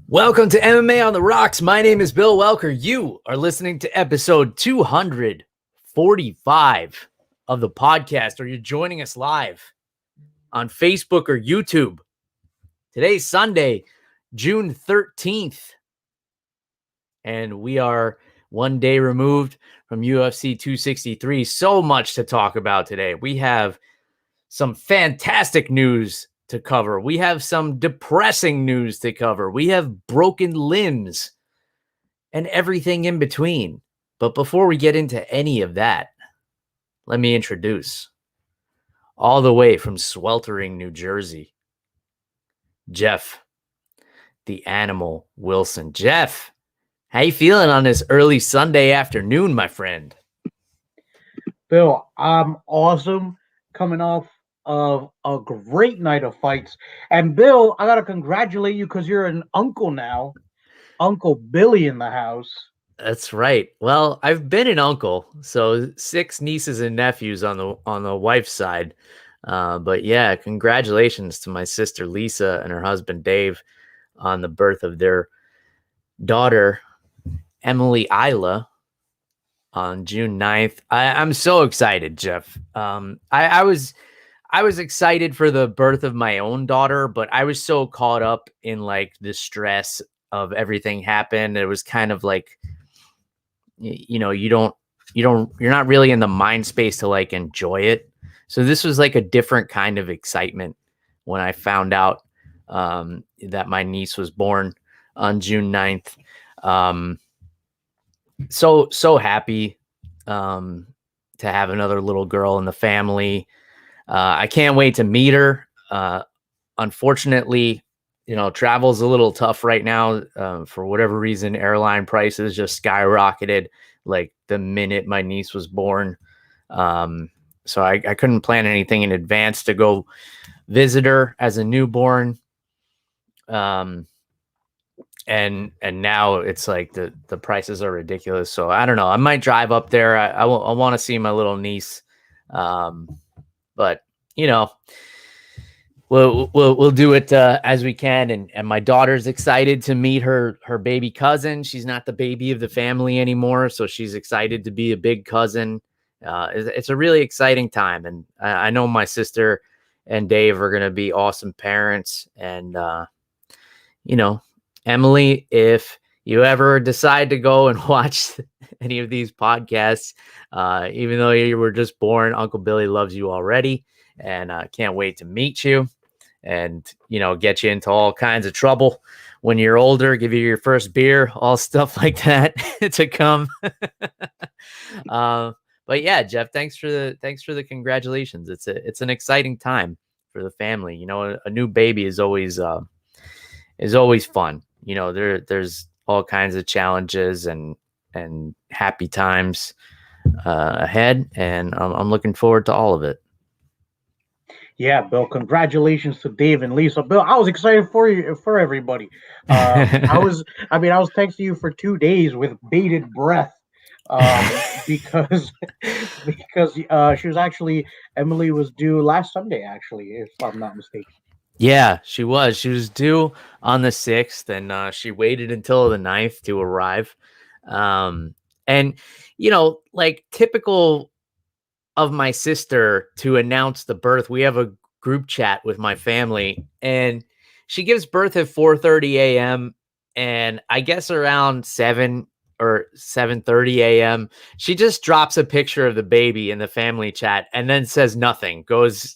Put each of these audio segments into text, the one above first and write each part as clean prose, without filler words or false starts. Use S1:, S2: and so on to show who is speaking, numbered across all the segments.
S1: Welcome to MMA on the Rocks. My name is Bill Welker. You are listening to episode 245 of the podcast, or you're joining us live on Facebook or YouTube. Today's Sunday, June 13th, and we are one day removed from UFC 263. So much to talk about today. We have some fantastic news to cover. We have some depressing news to cover. We have broken limbs and everything in between. But before we get into any of that, let me introduce, all the way from sweltering New Jersey, Jeff, the Animal Wilson. Jeff, how you feeling on this early Sunday afternoon, my friend?
S2: Bill, I'm awesome, coming off of a great night of fights. And Bill, I gotta congratulate you because you're an uncle now. Uncle Billy in the house.
S1: That's right. Well, I've been an uncle, so 6 nieces and nephews on the wife's side. But yeah, congratulations to my sister Lisa and her husband Dave on the birth of their daughter Emily Isla on June 9th. I'm so excited, Jeff. I was excited for the birth of my own daughter, but I was so caught up in like the stress of everything happened. It was kind of like, you're not really in the mind space to like enjoy it. So this was like a different kind of excitement when I found out that my niece was born on June 9th. So happy to have another little girl in the family. I can't wait to meet her. Unfortunately, travel's a little tough right now. For whatever reason, airline prices just skyrocketed like the minute my niece was born. So I couldn't plan anything in advance to go visit her as a newborn. And now it's like the prices are ridiculous. So I don't know. I might drive up there. I want to see my little niece. But we'll do it as we can. And my daughter's excited to meet her baby cousin. She's not the baby of the family anymore, so she's excited to be a big cousin. It's a really exciting time, and I know my sister and Dave are going to be awesome parents. And Emily, if you ever decide to go and watch any of these podcasts, even though you were just born, Uncle Billy loves you already, and can't wait to meet you and, get you into all kinds of trouble when you're older, give you your first beer, all stuff like that to come. But yeah, Jeff, thanks for the congratulations. It's an exciting time for the family. A new baby is always fun. There's all kinds of challenges and happy times ahead, and I'm looking forward to all of it.
S2: Yeah, Bill, congratulations to Dave and Lisa. Bill, I was excited for everybody. I was texting you for 2 days with bated breath because she was actually, Emily was due last Sunday, actually, if I'm not mistaken.
S1: Yeah, she was. She was due on the 6th, and she waited until the 9th to arrive. And, like typical of my sister to announce the birth, we have a group chat with my family, and she gives birth at 4:30 a.m. And I guess around 7 or 7:30 a.m., she just drops a picture of the baby in the family chat and then says nothing, goes...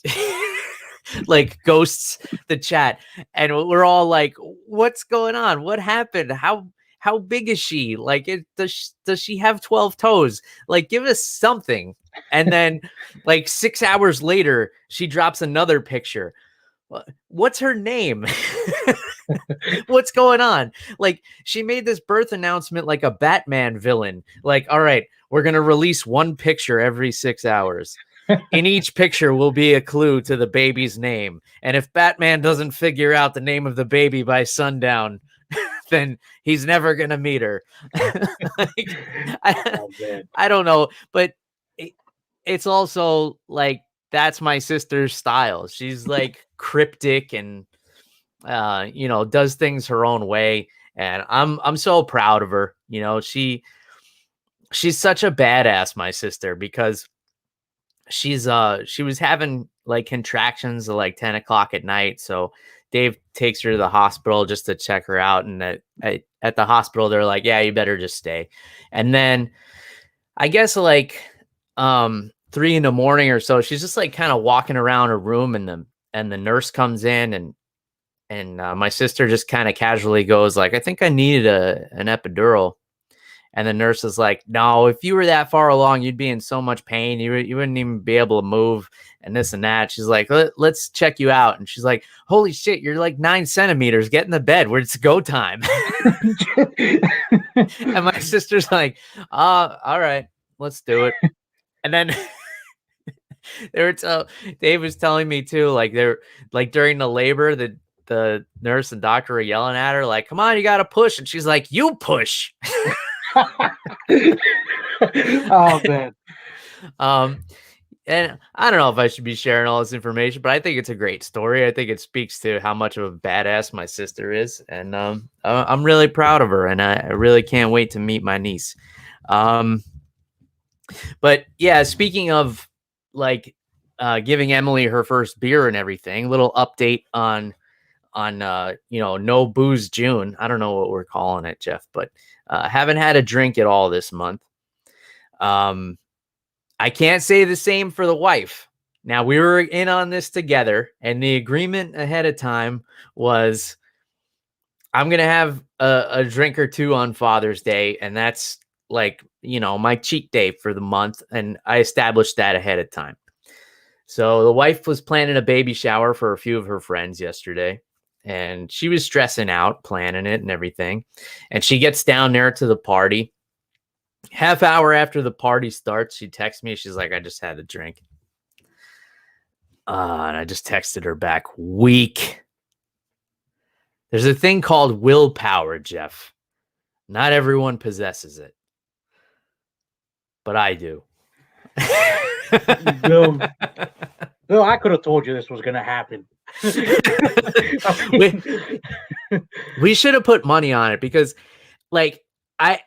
S1: like ghosts the chat, and we're all like, what's going on? What happened? How big is she? Like, does she have 12 toes? Like, give us something. And then like 6 hours later, she drops another picture. What's her name? What's going on? Like, she made this birth announcement like a Batman villain. Like, all right, we're going to release one picture every 6 hours. In each picture will be a clue to the baby's name. And if Batman doesn't figure out the name of the baby by sundown, then he's never going to meet her. I don't know. But it's also like, that's my sister's style. She's like cryptic and, does things her own way. And I'm so proud of her. You know, she's such a badass, my sister, because she was having like contractions at like 10 o'clock at night. So Dave takes her to the hospital just to check her out. And at the hospital, they're like, yeah, you better just stay. And then I guess like 3 a.m. or so, she's just like kind of walking around her room, and the nurse comes in, and my sister just kind of casually goes like, I think I needed an epidural. And the nurse is like, no, if you were that far along, you'd be in so much pain. You wouldn't even be able to move and this and that. She's like, let's check you out. And she's like, holy shit, you're like 9 centimeters. Get in the bed where it's go time. And my sister's like, all right, let's do it. And then Dave was telling me too, like they're like during the labor, the nurse and doctor are yelling at her, like, come on, you got to push. And she's like, you push.
S2: Oh man.
S1: And I don't know if I should be sharing all this information, but I think it's a great story. I think it speaks to how much of a badass my sister is, and I'm really proud of her, and I really can't wait to meet my niece. But yeah, speaking of like giving Emily her first beer and everything, little update on no booze June. I don't know what we're calling it, Jeff, but haven't had a drink at all this month. I can't say the same for the wife. Now, we were in on this together, and the agreement ahead of time was I'm going to have a drink or two on Father's Day, and that's like, my cheat day for the month, and I established that ahead of time. So the wife was planning a baby shower for a few of her friends yesterday, and she was stressing out, planning it and everything. And she gets down there to the party. Half hour after the party starts, she texts me. She's like, I just had a drink. And I just texted her back, weak. There's a thing called willpower, Jeff. Not everyone possesses it, but I do.
S2: Bill, I could have told you this was going to happen.
S1: We should have put money on it, because like I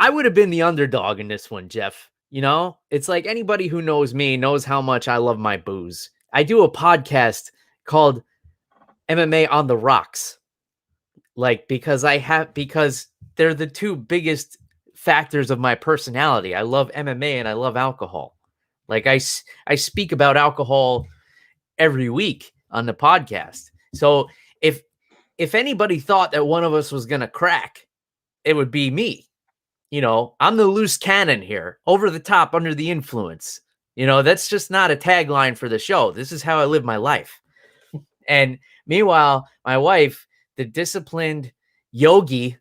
S1: would have been the underdog in this one, Jeff. It's like anybody who knows me knows how much I love my booze. I do a podcast called MMA on the Rocks. Like, because they're the two biggest factors of my personality. I love MMA and I love alcohol. Like I speak about alcohol every week on the podcast. So if anybody thought that one of us was going to crack, it would be me. I'm the loose cannon here, over the top, under the influence. That's just not a tagline for the show. This is how I live my life. And meanwhile, my wife, the disciplined yogi,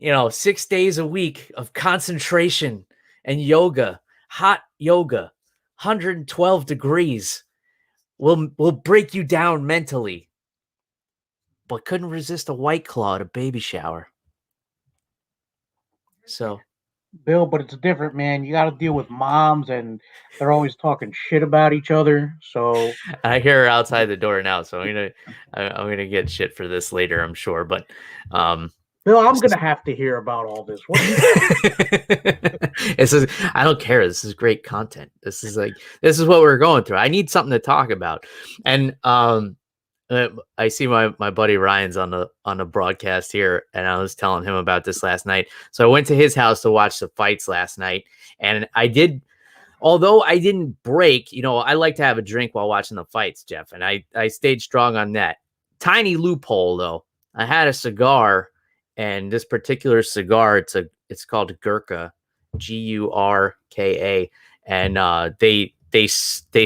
S1: 6 days a week of concentration and yoga, hot yoga, 112 degrees, will break you down mentally, but couldn't resist a White Claw at a baby shower. So,
S2: Bill, but it's different, man. You got to deal with moms, and they're always talking shit about each other. So
S1: I hear her outside the door now. So I'm gonna get shit for this later, I'm sure. But
S2: Bill, I'm gonna have to hear about all this. What
S1: I don't care. This is great content. This is what we're going through. I need something to talk about. And I see my buddy Ryan's on the broadcast here, and I was telling him about this last night. So I went to his house to watch the fights last night, and although I didn't break, I like to have a drink while watching the fights, Jeff, and I stayed strong on that. Tiny loophole though. I had a cigar, and this particular cigar, it's called Gurkha, Gurka, and they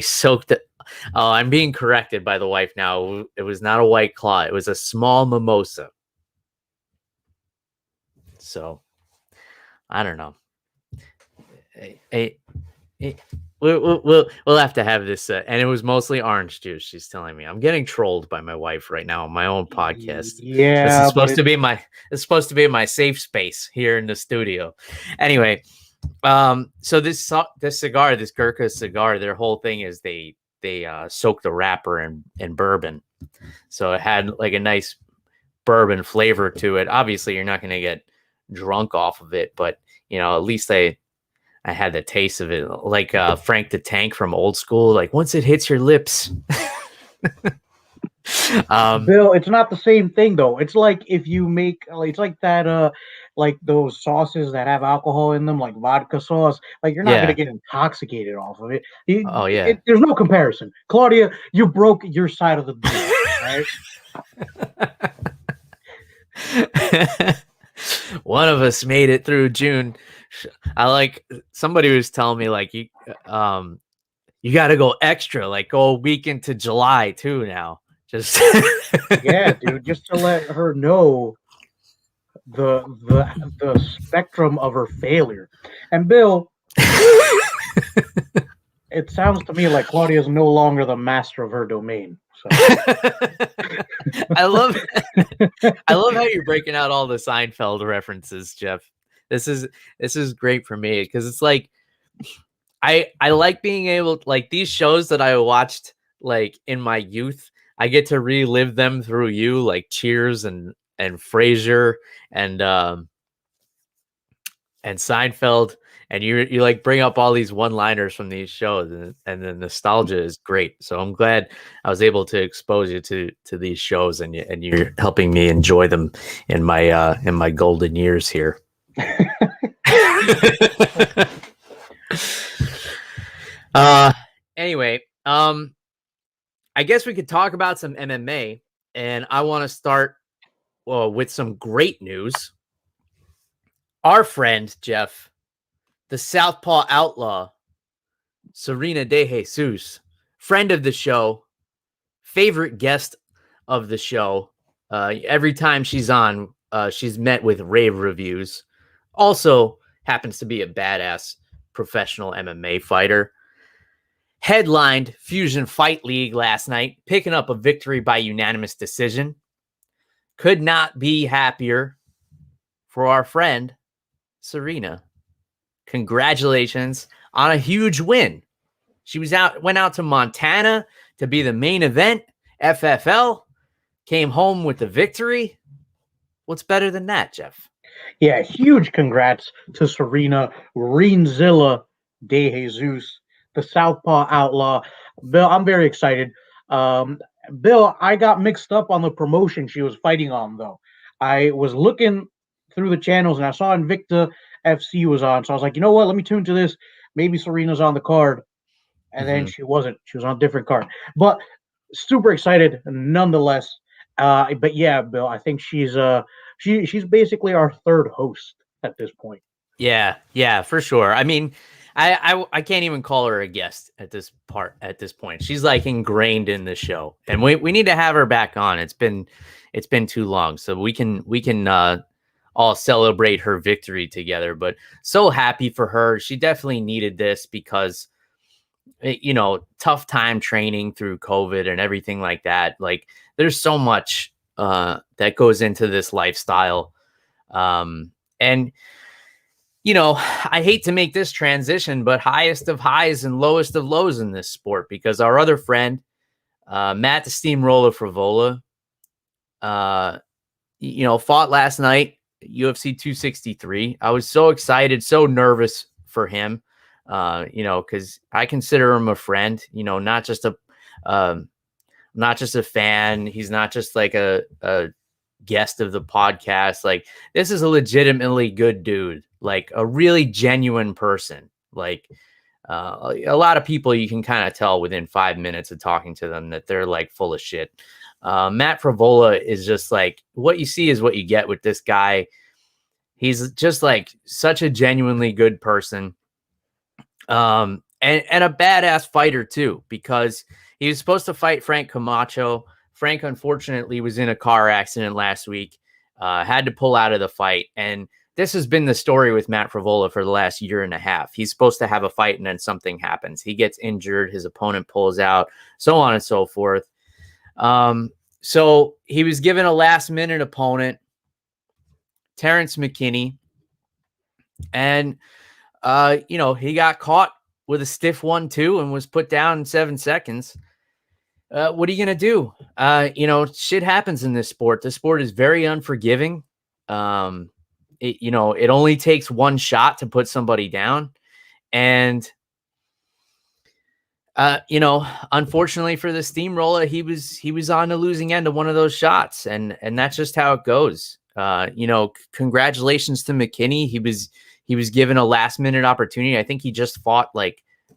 S1: soaked it. Oh, I'm being corrected by the wife now. It was not a White Claw. It was a small mimosa. So, I don't know. We'll have to have this. And it was mostly orange juice. She's telling me. I'm getting trolled by my wife right now on my own podcast.
S2: Yeah,
S1: this is supposed to be my safe space here in the studio. Anyway, so this cigar, this Gurkha cigar, their whole thing is they soak the wrapper in bourbon. So it had like a nice bourbon flavor to it. Obviously, you're not going to get drunk off of it, but at least I had the taste of it, like Frank the Tank from Old School. Like once it hits your lips.
S2: Bill, it's not the same thing though. It's like if you make, it's like that, like those sauces that have alcohol in them, like vodka sauce. Like you're not gonna get intoxicated off of it. There's no comparison. Claudia, you broke your side of the deal,
S1: right? One of us made it through June. Somebody was telling me like you got to go extra, like go a week into July too now. Just
S2: yeah, dude, just to let her know the spectrum of her failure. And Bill, it sounds to me like Claudia is no longer the master of her domain. So.
S1: I love how you're breaking out all the Seinfeld references, Jeff. This is great for me because it's like I like being able, like, these shows that I watched like in my youth, I get to relive them through you, like Cheers and Frasier and Seinfeld, and you like bring up all these one-liners from these shows, and the nostalgia is great. So I'm glad I was able to expose you to these shows, and you're helping me enjoy them in my golden years here. Anyway, I guess we could talk about some MMA, and I want to start with some great news. Our friend Jeff, the Southpaw Outlaw, Serena DeJesus, friend of the show, favorite guest of the show. Every time she's on, she's met with rave reviews. Also happens to be a badass professional MMA fighter. Headlined Fusion Fight League last night, picking up a victory by unanimous decision. Could not be happier for our friend Serena. Congratulations on a huge win. She went out to Montana to be the main event, FFL, came home with the victory. What's better than that, Jeff?
S2: Yeah, huge congrats to Serena Reenzilla DeJesus, the Southpaw Outlaw. Bill, I'm very excited. Bill, I got mixed up on the promotion she was fighting on, though. I was looking through the channels and I saw Invicta FC was on. So I was like, you know what? Let me tune to this. Maybe Serena's on the card. And then she wasn't. She was on a different card. But super excited nonetheless. But yeah, Bill, I think she's basically our third host at this point.
S1: Yeah, for sure. I mean, I can't even call her a guest at this point. She's like ingrained in the show, and we need to have her back on. It's been too long, so we can all celebrate her victory together. But so happy for her. She definitely needed this because, tough time training through COVID and everything like that. Like there's so much that goes into this lifestyle. And I hate to make this transition, but highest of highs and lowest of lows in this sport, because our other friend, Matt the Steamroller Frivola, fought last night, UFC 263. I was so excited, so nervous for him, because I consider him a friend, not just a fan. He's not just like a guest of the podcast. Like, this is a legitimately good dude, like a really genuine person. Like a lot of people, you can kind of tell within 5 minutes of talking to them that they're like full of shit. Matt Frivola is just like, what you see is what you get with this guy. He's just like such a genuinely good person. And a badass fighter too, because he was supposed to fight Frank Camacho. Frank, unfortunately, was in a car accident last week, had to pull out of the fight. And this has been the story with Matt Frivola for the last year and a half. He's supposed to have a fight and then something happens. He gets injured. His opponent pulls out, so on and so forth. So he was given a last minute opponent, Terrence McKinney. And, he got caught with a stiff 1-2 and was put down in 7 seconds. What are you going to do? Shit happens in this sport. This sport is very unforgiving. It only takes one shot to put somebody down. And, unfortunately for the steamroller, he was on the losing end of one of those shots. And that's just how it goes. Congratulations to McKinney. He was given a last minute opportunity. I think he just fought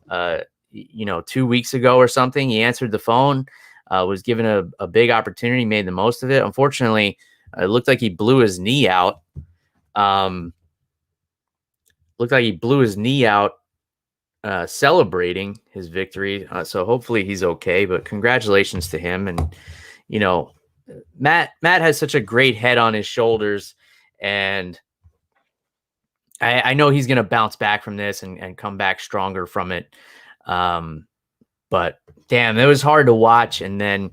S1: 2 weeks ago or something. He answered the phone, was given a big opportunity, made the most of it. Unfortunately, it looked like he blew his knee out. Celebrating his victory. So hopefully he's okay, but congratulations to him. And, Matt has such a great head on his shoulders, and I know he's going to bounce back from this and come back stronger from it. But damn, it was hard to watch. And then,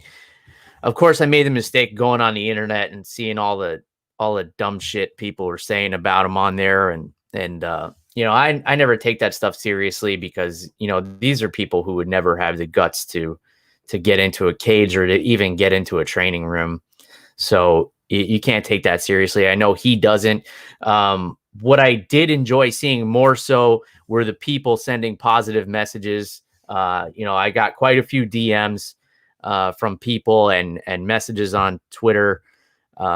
S1: of course, I made the mistake going on the internet and seeing all the dumb shit people were saying about him on there. And I never take that stuff seriously because, these are people who would never have the guts to get into a cage or to even get into a training room. So you can't take that seriously. I know he doesn't. What I did enjoy seeing more so were the people sending positive messages. I got quite a few DMs from people and messages on Twitter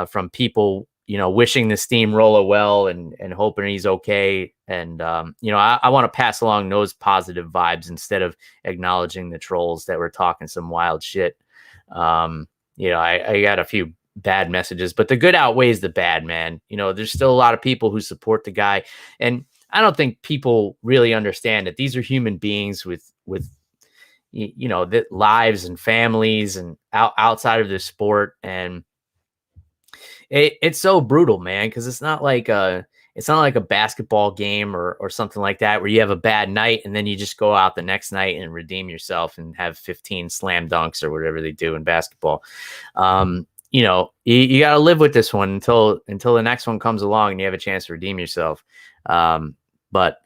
S1: from people, wishing the steamroller well and hoping he's okay. And, I want to pass along those positive vibes instead of acknowledging the trolls that were talking some wild shit. I got a few bad messages, but the good outweighs the bad, man. There's still a lot of people who support the guy. And I don't think people really understand that these are human beings with that lives and families and outside of this sport. And it's so brutal, man. Cause it's not like a basketball game or something like that where you have a bad night and then you just go out the next night and redeem yourself and have 15 slam dunks or whatever they do in basketball. You got to live with this one until the next one comes along and you have a chance to redeem yourself. But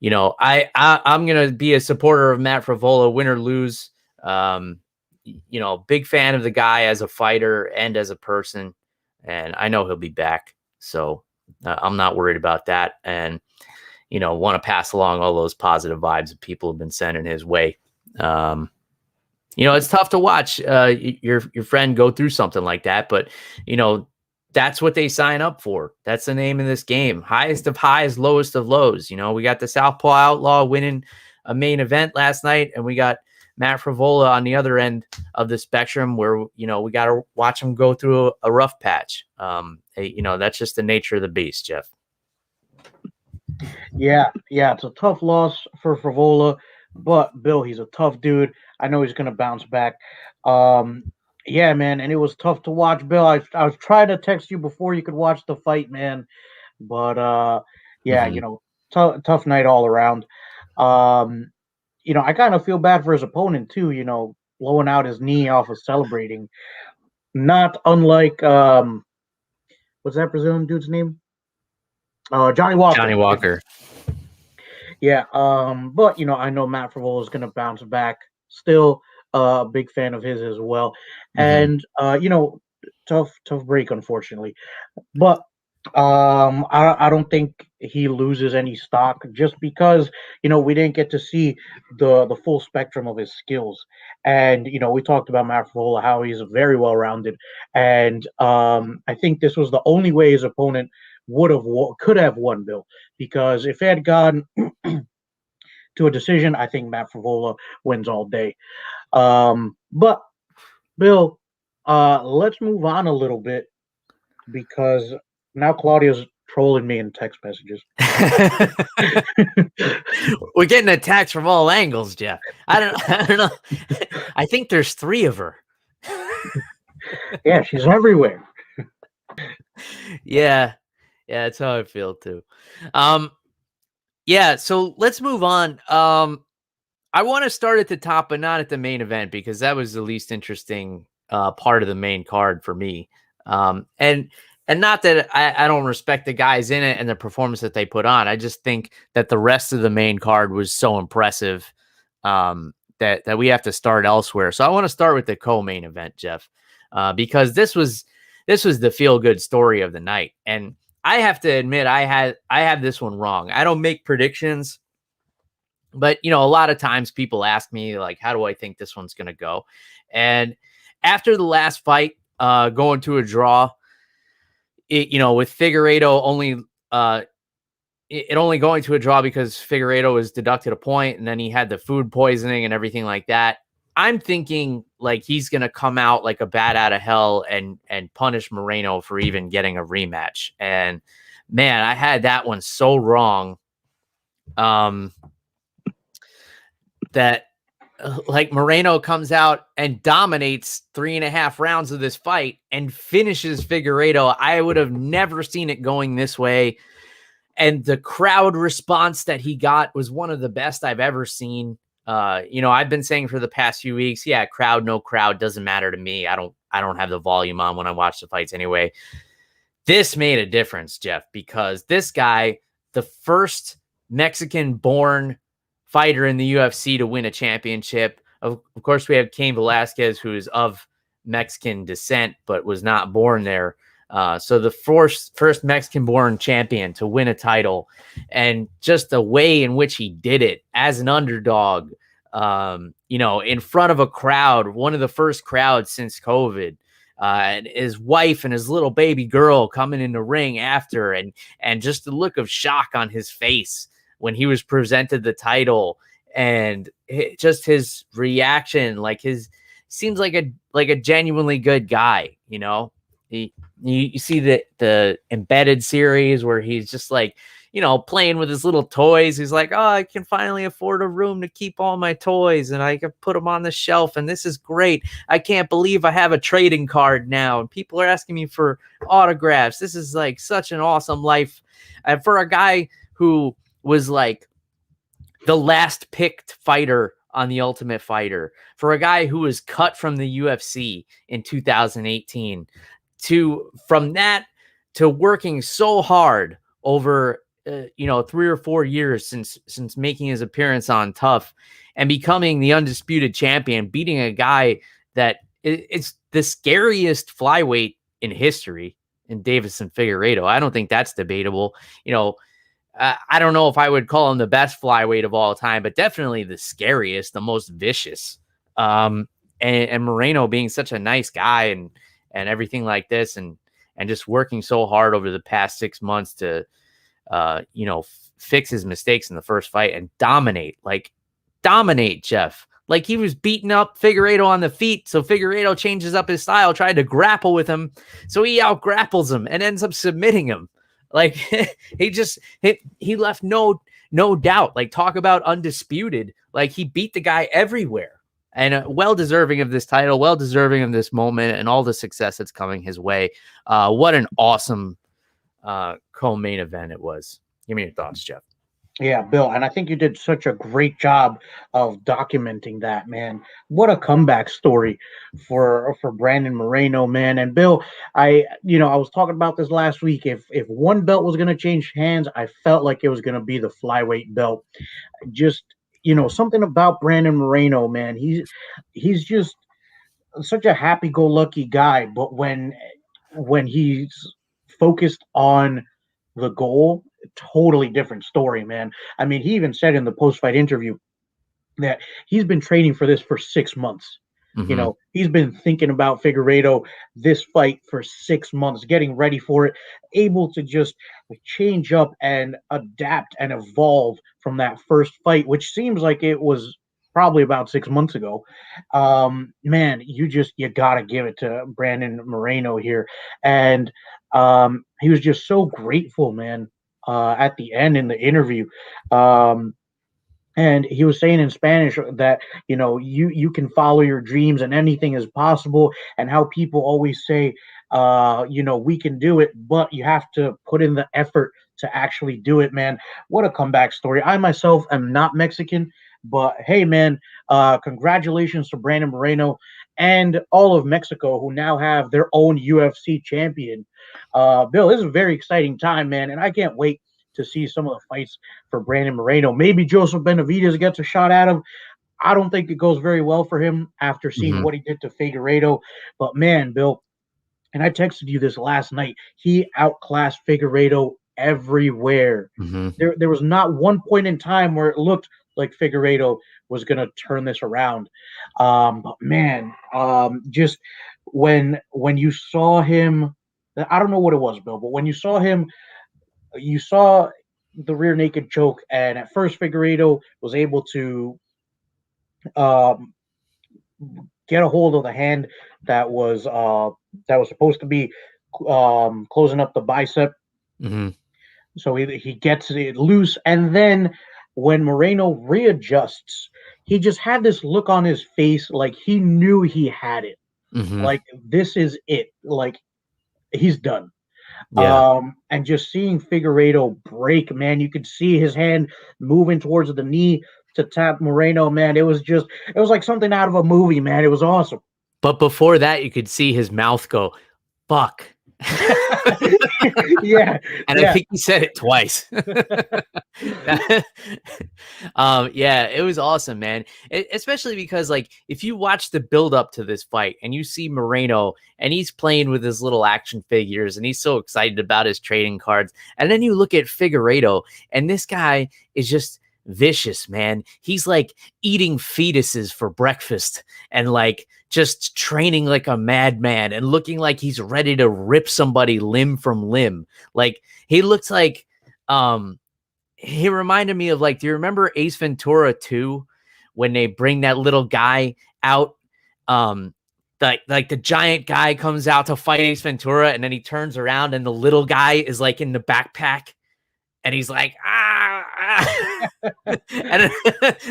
S1: I'm going to be a supporter of Matt Frevola, win or lose. Big fan of the guy as a fighter and as a person. And I know he'll be back. So I'm not worried about that. And, want to pass along all those positive vibes that people have been sending his way. It's tough to watch your friend go through something like that, but that's what they sign up for. That's the name of this game. Highest of highs, lowest of lows. We got the Southpaw Outlaw winning a main event last night, and we got Matt Frevola on the other end of the spectrum where, we got to watch him go through a rough patch. That's just the nature of the beast, Jeff.
S2: Yeah. It's a tough loss for Frevola, but Bill, he's a tough dude. I know he's going to bounce back. Yeah, man. And it was tough to watch, Bill. I was trying to text you before you could watch the fight, man. But, tough night all around. I kind of feel bad for his opponent too, blowing out his knee off of celebrating. Not unlike, what's that Brazilian dude's name? Johnny Walker.
S1: Johnny Walker.
S2: Yeah. But, I know Matt Frevola is going to bounce back. Still a big fan of his as well. And, tough break, unfortunately. But I don't think he loses any stock just because, we didn't get to see the full spectrum of his skills. And, we talked about Matt Frevola, how he's very well-rounded. And I think this was the only way his opponent could have won, Bill, because if it had gone to a decision, I think Matt Frevola wins all day. But Bill, let's move on a little bit because now Claudia's trolling me in text messages.
S1: We're getting attacked from all angles, Jeff. I don't know. I think there's 3 of her.
S2: Yeah, she's everywhere.
S1: Yeah, that's how I feel too. Yeah, so let's move on. I want to start at the top, but not at the main event because that was the least interesting part of the main card for me. And not that I don't respect the guys in it and the performance that they put on. I just think that the rest of the main card was so impressive that we have to start elsewhere. So I want to start with the co-main event, Jeff, because this was the feel-good story of the night. And I have to admit, I have this one wrong. I don't make predictions, but a lot of times people ask me, like, how do I think this one's going to go? And after the last fight, going to a draw, with Figueiredo only, it only going to a draw because Figueiredo was deducted a point, and then he had the food poisoning and everything like that. I'm thinking like he's going to come out like a bat out of hell and punish Moreno for even getting a rematch. And man, I had that one so wrong. That like Moreno comes out and dominates 3.5 rounds of this fight and finishes Figueiredo. I would have never seen it going this way. And the crowd response that he got was one of the best I've ever seen. I've been saying for the past few weeks, yeah, crowd, no crowd, doesn't matter to me. I don't have the volume on when I watch the fights anyway. This made a difference, Jeff, because this guy, the first Mexican-born fighter in the UFC to win a championship. Of course, we have Cain Velasquez, who is of Mexican descent, but was not born there. So the first Mexican-born champion to win a title, and just the way in which he did it as an underdog, in front of a crowd, one of the first crowds since COVID, and his wife and his little baby girl coming in the ring after, and just the look of shock on his face when he was presented the title, and just his reaction, like seems like a genuinely good guy. You see the Embedded series where he's just like, playing with his little toys. He's like, oh, I can finally afford a room to keep all my toys, and I can put them on the shelf, and this is great. I can't believe I have a trading card now, and people are asking me for autographs. This is like such an awesome life. And for a guy who was like the last picked fighter on The Ultimate Fighter, for a guy who was cut from the UFC in 2018, from that to working so hard over 3 or 4 years since making his appearance on Tough and becoming the undisputed champion, beating a guy that it's the scariest flyweight in history in Deiveson Figueiredo. I don't think that's debatable. I don't know if I would call him the best flyweight of all time, but definitely the scariest, the most vicious. And Moreno being such a nice guy and everything like this, and just working so hard over the past 6 months to, fix his mistakes in the first fight and dominate, Jeff. Like, he was beating up Figueiredo on the feet, so Figueiredo changes up his style, tried to grapple with him, so he out grapples him and ends up submitting him. Like, he left no doubt. Like, talk about undisputed. Like, he beat the guy everywhere, and well deserving of this title, well deserving of this moment and all the success that's coming his way. What an awesome co-main event it was. Give me your thoughts, Jeff.
S2: Yeah, Bill, and I think you did such a great job of documenting that, man. What a comeback story for Brandon Moreno, man. And Bill, I was talking about this last week. If one belt was going to change hands, I felt like it was going to be the flyweight belt. Just, something about Brandon Moreno, man. He's just such a happy-go-lucky guy, but when he's focused on the goal, totally different story, man. I mean, he even said in the post-fight interview that he's been training for this for 6 months.
S1: Mm-hmm.
S2: He's been thinking about Figueiredo, this fight, for 6 months, getting ready for it, able to just change up and adapt and evolve from that first fight, which seems like it was probably about 6 months ago. Man, you got to give it to Brandon Moreno here. And he was just so grateful, man, at the end in the interview. And he was saying in Spanish that, you can follow your dreams and anything is possible, and how people always say, we can do it, but you have to put in the effort to actually do it, man. What a comeback story. I myself am not Mexican, but hey, man, congratulations to Brandon Moreno and all of Mexico, who now have their own UFC champion. Bill, this is a very exciting time, man, and I can't wait to see some of the fights for Brandon Moreno. Maybe Joseph Benavidez gets a shot at him. I don't think it goes very well for him after seeing what he did to Figueiredo. But man, Bill, and I texted you this last night, he outclassed Figueiredo everywhere. There was not one point in time where it looked like Figueiredo was going to turn this around. But man, just when you saw him, I don't know what it was, Bill, but when you saw him, you saw the rear naked choke, and at first Figueiredo was able to um, get a hold of the hand that was supposed to be closing up the bicep. So he gets it loose, and then when Moreno readjusts, he just had this look on his face like he knew he had it. Like, this is it. Like, he's done.
S1: Yeah.
S2: And just seeing Figueiredo break, man, you could see his hand moving towards the knee to tap Moreno, man. It was like something out of a movie, man. It was awesome.
S1: But before that, you could see his mouth go, fuck.
S2: Yeah.
S1: And I think he said it twice. Yeah, it was awesome, man. Especially because, like, if you watch the build up to this fight and you see Moreno and he's playing with his little action figures and he's so excited about his trading cards, and then you look at Figueiredo and this guy is just vicious, man. He's like eating fetuses for breakfast and like just training like a madman and looking like he's ready to rip somebody limb from limb. Like, he looks like he reminded me of, like, do you remember Ace Ventura 2 when they bring that little guy out? Like the giant guy comes out to fight Ace Ventura and then he turns around and the little guy is like in the backpack and he's like, and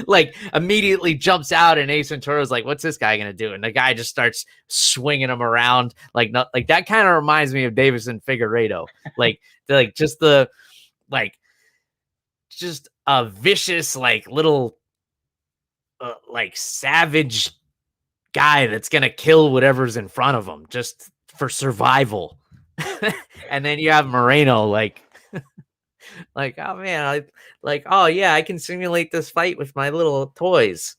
S1: like immediately jumps out, and Ace Ventura's like, what's this guy gonna do? And the guy just starts swinging him around. Like that kind of reminds me of Deiveson Figueiredo. Just a vicious, like, little like savage guy that's gonna kill whatever's in front of him just for survival. And then you have Moreno, like oh man, oh yeah, I can simulate this fight with my little toys.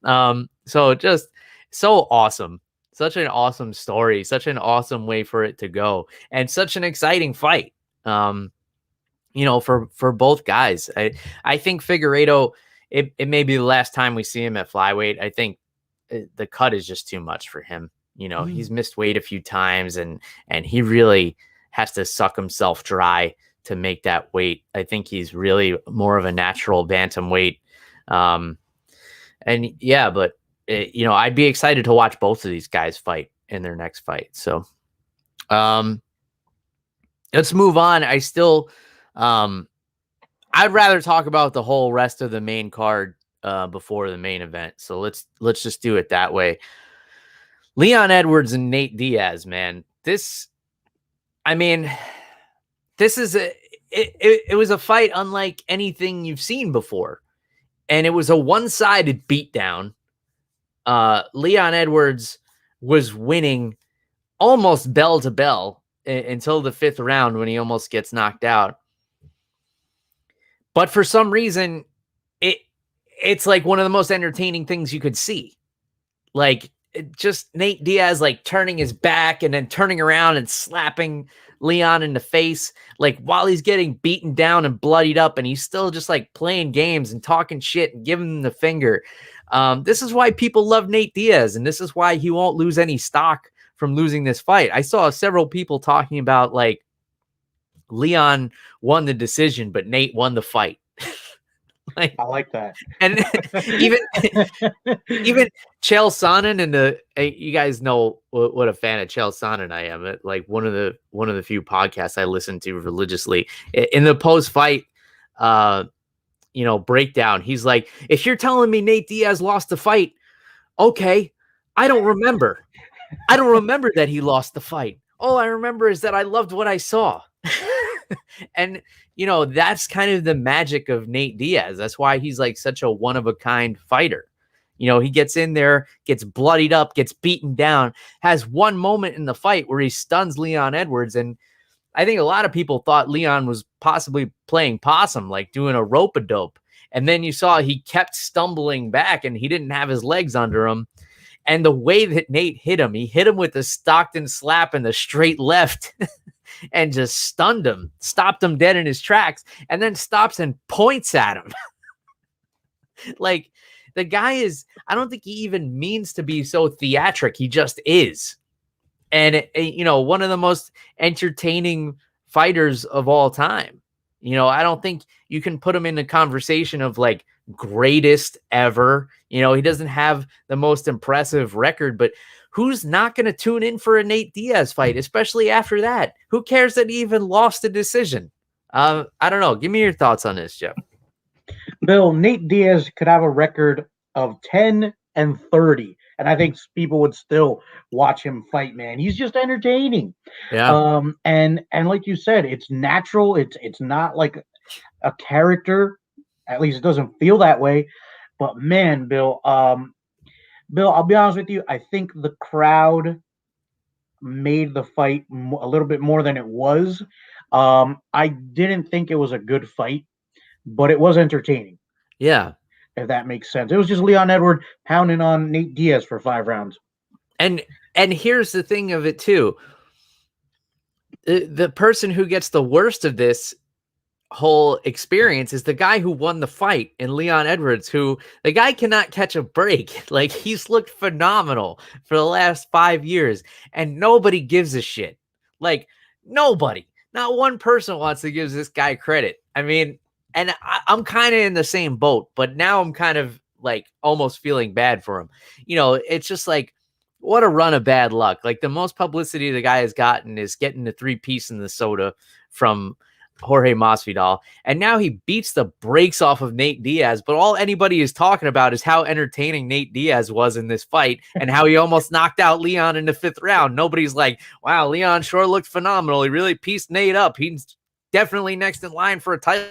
S1: So just so awesome. Such an awesome story, such an awesome way for it to go, and such an exciting fight. For both guys. I think Figueiredo, it may be the last time we see him at flyweight. I think the cut is just too much for him. He's missed weight a few times, and he really has to suck himself dry to make that weight. I think he's really more of a natural bantamweight. But I'd be excited to watch both of these guys fight in their next fight. So let's move on. I'd rather talk about the whole rest of the main card before the main event. So let's just do it that way. Leon Edwards and Nate Diaz, man. It was a fight unlike anything you've seen before. And it was a one-sided beatdown. Leon Edwards was winning almost bell to bell until the fifth round when he almost gets knocked out. But for some reason, it's like one of the most entertaining things you could see. Like, just Nate Diaz, like, turning his back and then turning around and slapping Leon in the face, like, while he's getting beaten down and bloodied up, and he's still just like playing games and talking shit and giving him the finger. This is why people love Nate Diaz, and this is why he won't lose any stock from losing this fight. I saw several people talking about, like, Leon won the decision, but Nate won the fight.
S2: I like that.
S1: And even Chael Sonnen, and you guys know what a fan of Chael Sonnen I am. Like, one of the few podcasts I listen to religiously. In the post-fight breakdown, he's like, if you're telling me Nate Diaz lost the fight, okay, I don't remember that he lost the fight. All I remember is that I loved what I saw. And that's kind of the magic of Nate Diaz. That's why he's like such a one-of-a-kind fighter. He gets in there, gets bloodied up, gets beaten down, has one moment in the fight where he stuns Leon Edwards. And I think a lot of people thought Leon was possibly playing possum, like doing a rope-a-dope. And then you saw he kept stumbling back and he didn't have his legs under him. And the way that Nate hit him, he hit him with the Stockton slap and the straight left and just stunned him, stopped him dead in his tracks, and then stops and points at him. Like, the guy is, I don't think he even means to be so theatric. He just is. And, one of the most entertaining fighters of all time. I don't think you can put him in the conversation of like greatest ever. He doesn't have the most impressive record, but who's not going to tune in for a Nate Diaz fight, especially after that? Who cares that he even lost a decision? I don't know. Give me your thoughts on this, Jeff.
S2: Bill, Nate Diaz could have a record of 10-30, and I think people would still watch him fight, man. He's just entertaining.
S1: Yeah.
S2: And like you said, it's natural. It's not like a character. At least it doesn't feel that way. But man, Bill, I'll be honest with you. I think the crowd made the fight a little bit more than it was. I didn't think it was a good fight, but it was entertaining.
S1: Yeah.
S2: If that makes sense. It was just Leon Edwards pounding on Nate Diaz for 5 rounds.
S1: And here's the thing of it too. The person who gets the worst of this whole experience is the guy who won the fight in Leon Edwards, who the guy cannot catch a break. Like, he's looked phenomenal for the last 5 years and nobody gives a shit. Like, nobody, not one person wants to give this guy credit. I mean, and I'm kind of in the same boat, but now I'm kind of like almost feeling bad for him. It's just like, what a run of bad luck. Like, the most publicity the guy has gotten is getting the 3-piece in the soda from Jorge Masvidal. And now he beats the brakes off of Nate Diaz. But all anybody is talking about is how entertaining Nate Diaz was in this fight and how he almost knocked out Leon in the 5th round. Nobody's like, wow, Leon sure looked phenomenal. He really pieced Nate up. He's definitely next in line for a title.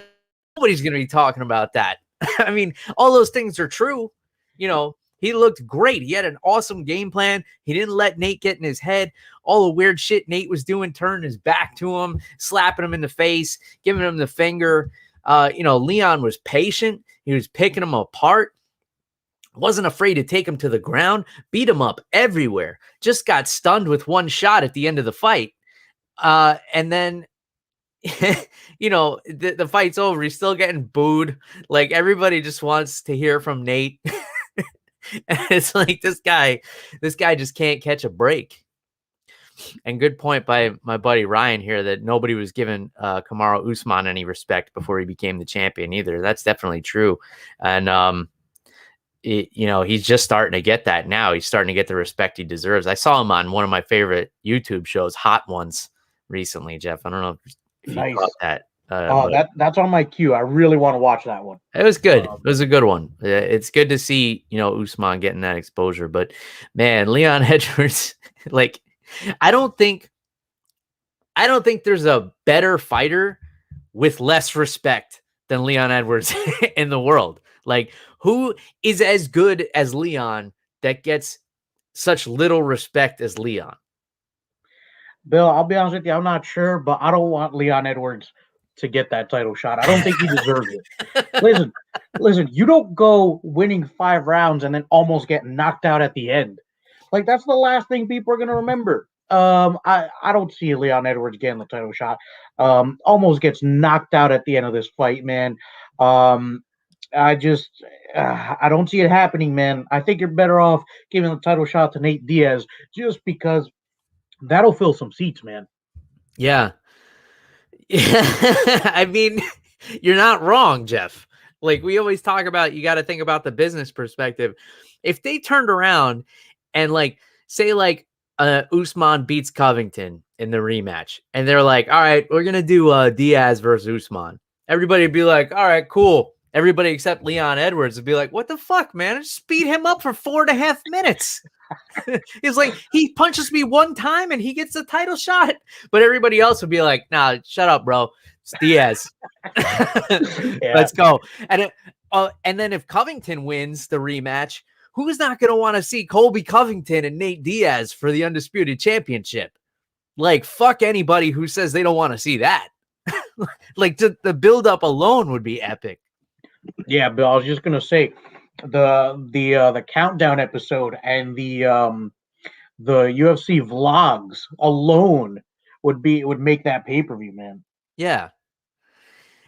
S1: Nobody's going to be talking about that. I mean, all those things are true. He looked great. He had an awesome game plan. He didn't let Nate get in his head. All the weird shit Nate was doing, turning his back to him, slapping him in the face, giving him the finger. Leon was patient. He was picking him apart. Wasn't afraid to take him to the ground, beat him up everywhere. Just got stunned with one shot at the end of the fight. And then the fight's over. He's still getting booed. Like, everybody just wants to hear from Nate. And it's like, this guy just can't catch a break. And good point by my buddy Ryan here that nobody was giving Kamaru Usman any respect before he became the champion either. That's definitely true. And he's just starting to get that now. He's starting to get the respect he deserves. I saw him on one of my favorite YouTube shows, Hot Ones, recently, Jeff. I don't know if you caught that.
S2: That's on my queue. I really want to watch that one.
S1: It was good. It was a good one. It's good to see, Usman getting that exposure. But man, Leon Edwards, like, I don't think there's a better fighter with less respect than Leon Edwards in the world. Like, who is as good as Leon that gets such little respect as Leon?
S2: Bill, I'll be honest with you. I'm not sure, but I don't want Leon Edwards to get that title shot. I don't think he deserves it. Listen, you don't go winning 5 rounds and then almost get knocked out at the end. Like, that's the last thing people are going to remember. I don't see Leon Edwards getting the title shot. Almost gets knocked out at the end of this fight, man. I don't see it happening, man. I think you're better off giving the title shot to Nate Diaz just because that'll fill some seats, man.
S1: Yeah. I mean, you're not wrong, Jeff. Like, we always talk about, you got to think about the business perspective. If they turned around and, like, say, like, Usman beats Covington in the rematch, and they're like, all right, we're going to do Diaz versus Usman. Everybody would be like, all right, cool. Everybody except Leon Edwards would be like, what the fuck, man? I just beat him up for 4.5 minutes. It's like, he punches me one time and he gets the title shot. But everybody else would be like, nah, shut up, bro. It's Diaz. Let's go. And then if Covington wins the rematch, who's not going to want to see Colby Covington and Nate Diaz for the Undisputed Championship? Like, fuck anybody who says they don't want to see that. Like, the build-up alone would be epic.
S2: Yeah, Bill. I was just gonna say the countdown episode and the UFC vlogs alone would make that pay-per-view, man.
S1: Yeah.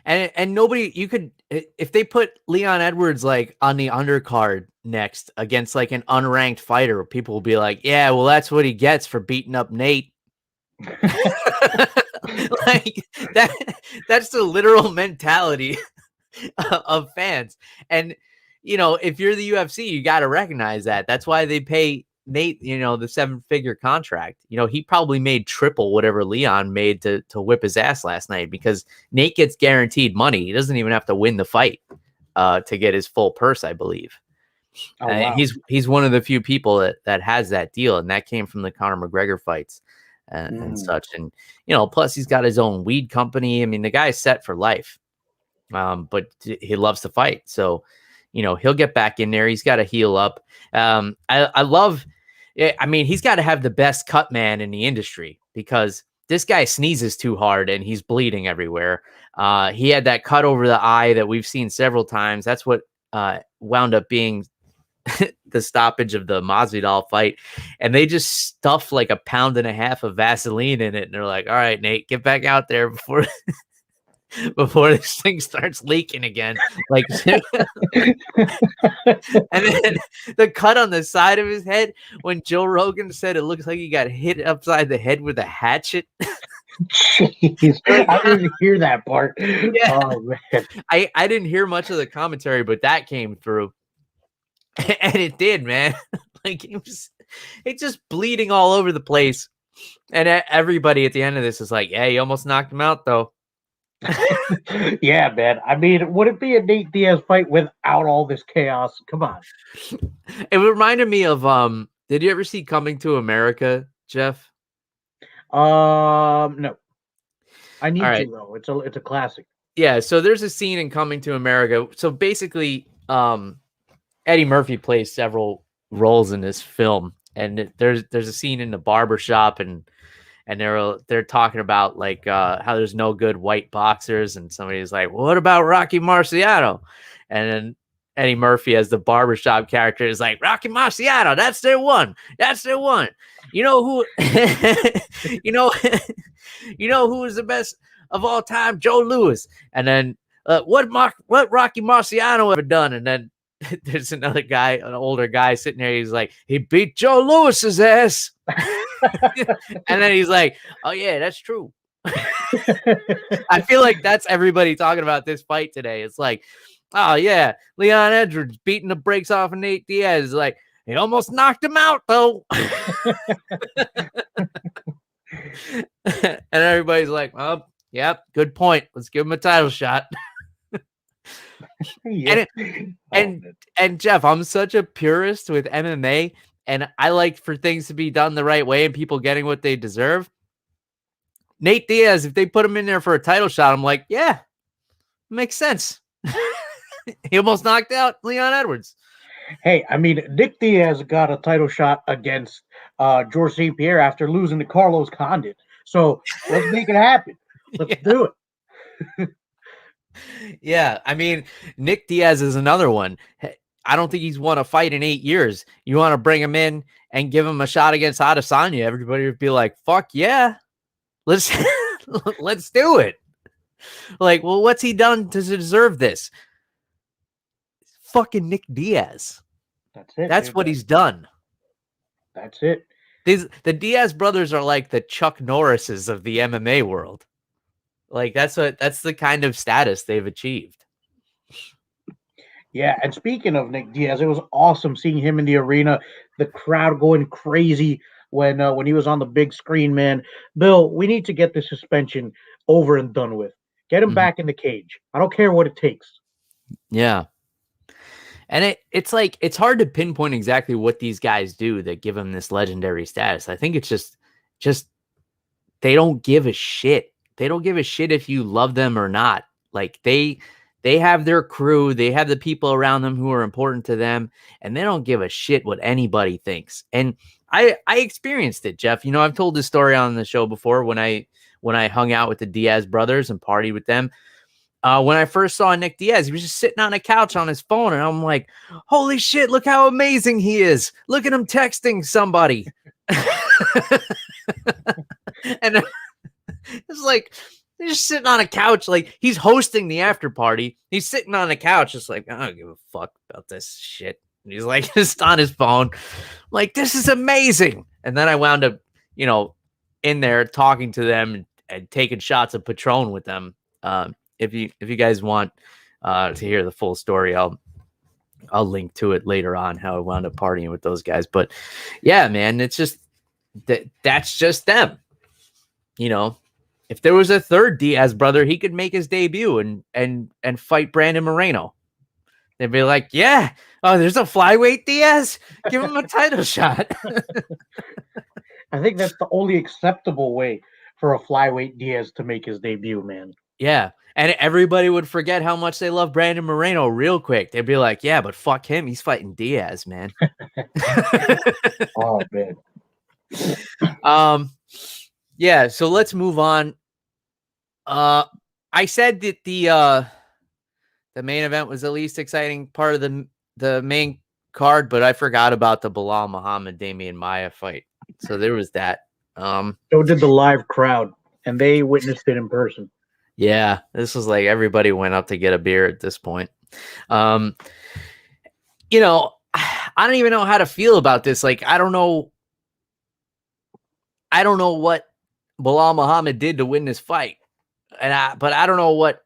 S1: And nobody, you could, if they put Leon Edwards like on the undercard next against like an unranked fighter, people will be like, yeah, well, that's what he gets for beating up Nate. Like that's the literal mentality of fans. And if you're the UFC, you got to recognize that. That's why they pay Nate, the 7-figure contract. He probably made triple whatever Leon made to whip his ass last night, because Nate gets guaranteed money. He doesn't even have to win the fight to get his full purse, I believe.
S2: Oh, wow.
S1: He's one of the few people that has that deal, and that came from the Conor McGregor fights and such. And plus he's got his own weed company. I mean, the guy's set for life. But he loves to fight, so he'll get back in there. He's got to heal up. I love. I mean, he's got to have the best cut man in the industry, because this guy sneezes too hard and he's bleeding everywhere. He had that cut over the eye that we've seen several times. That's what wound up being the stoppage of the Masvidal fight. And they just stuffed like 1.5 pounds of Vaseline in it. And they're like, all right, Nate, get back out there before this thing starts leaking again. Like, and then the cut on the side of his head, when Joe Rogan said it looks like he got hit upside the head with a hatchet.
S2: Jeez, I didn't hear that part.
S1: Yeah.
S2: Oh, man.
S1: I didn't hear much of the commentary, but that came through. And it did, man. Like, it's just bleeding all over the place. And everybody at the end of this is like, yeah, you almost knocked him out, though.
S2: Yeah, man. I mean, would it be a Nate Diaz fight without all this chaos? Come on.
S1: It reminded me of did you ever see Coming to America, Jeff?
S2: No. I need
S1: right.
S2: to though. It's a classic.
S1: Yeah, so there's a scene in Coming to America. So basically, Eddie Murphy plays several roles in this film, and there's a scene in the barbershop, and they're talking about like how there's no good white boxers, and somebody's like, well, what about Rocky Marciano? And then Eddie Murphy, as the barbershop character, is like, Rocky Marciano, that's their one. You know who you know who is the best of all time? Joe Louis. And then what Rocky Marciano ever done? And then there's another guy, an older guy sitting there. He's like, he beat Joe Louis's ass. And then he's like, oh yeah, that's true. I feel like that's everybody talking about this fight today. It's like, oh yeah, Leon Edwards beating the brakes off of Nate Diaz. Like, he almost knocked him out though. And everybody's like, oh, yep, good point. Let's give him a title shot.
S2: Yeah.
S1: And Jeff, I'm such a purist with MMA, and I like for things to be done the right way and people getting what they deserve. Nate Diaz, if they put him in there for a title shot, I'm like, yeah, makes sense. He almost knocked out Leon Edwards.
S2: Hey, I mean, Nick Diaz got a title shot against George St. Pierre after losing to Carlos Condit. So let's make it happen. Let's do it.
S1: Yeah, I mean, Nick Diaz is another one. I don't think he's won a fight in 8 years. You want to bring him in and give him a shot against Adesanya, everybody would be like, fuck yeah, let's do it. Like, well, what's he done to deserve this? Fucking Nick Diaz.
S2: That's it.
S1: That's what he's done.
S2: That's it.
S1: The Diaz brothers are like the Chuck Norrises of the MMA world. Like, that's the kind of status they've achieved.
S2: Yeah, and speaking of Nick Diaz, it was awesome seeing him in the arena. The crowd going crazy when he was on the big screen, man. Bill, we need to get the suspension over and done with. Get him back in the cage. I don't care what it takes.
S1: Yeah. And it's like, it's hard to pinpoint exactly what these guys do that give them this legendary status. I think it's just they don't give a shit. They don't give a shit if you love them or not. Like, they have their crew, they have the people around them who are important to them, and they don't give a shit what anybody thinks. And I experienced it, Jeff. I've told this story on the show before when I hung out with the Diaz brothers and partied with them. when I first saw Nick Diaz, he was just sitting on a couch on his phone, and I'm like, holy shit, look how amazing he is. Look at him texting somebody. And it's like, they're just sitting on a couch. Like, he's hosting the after party. He's sitting on a couch, just like, I don't give a fuck about this shit. And he's like, just on his phone. Like, this is amazing. And then I wound up, in there talking to them and taking shots of Patron with them. If you guys want to hear the full story, I'll link to it later on, how I wound up partying with those guys. But yeah, man, it's just that's just them. If there was a third Diaz brother, he could make his debut and fight Brandon Moreno. They'd be like, yeah, oh, there's a flyweight Diaz. Give him a title shot.
S2: I think that's the only acceptable way for a flyweight Diaz to make his debut, man.
S1: Yeah. And everybody would forget how much they love Brandon Moreno real quick. They'd be like, yeah, but fuck him. He's fighting Diaz, man.
S2: Oh, man.
S1: Yeah, so let's move on. I said that the main event was the least exciting part of the main card, but I forgot about the Belal Muhammad Demian Maia fight. So there was that.
S2: So did the live crowd, and they witnessed it in person.
S1: Yeah, this was like everybody went up to get a beer at this point. I don't even know how to feel about this. Like, I don't know what Belal Muhammad did to win this fight. But I don't know what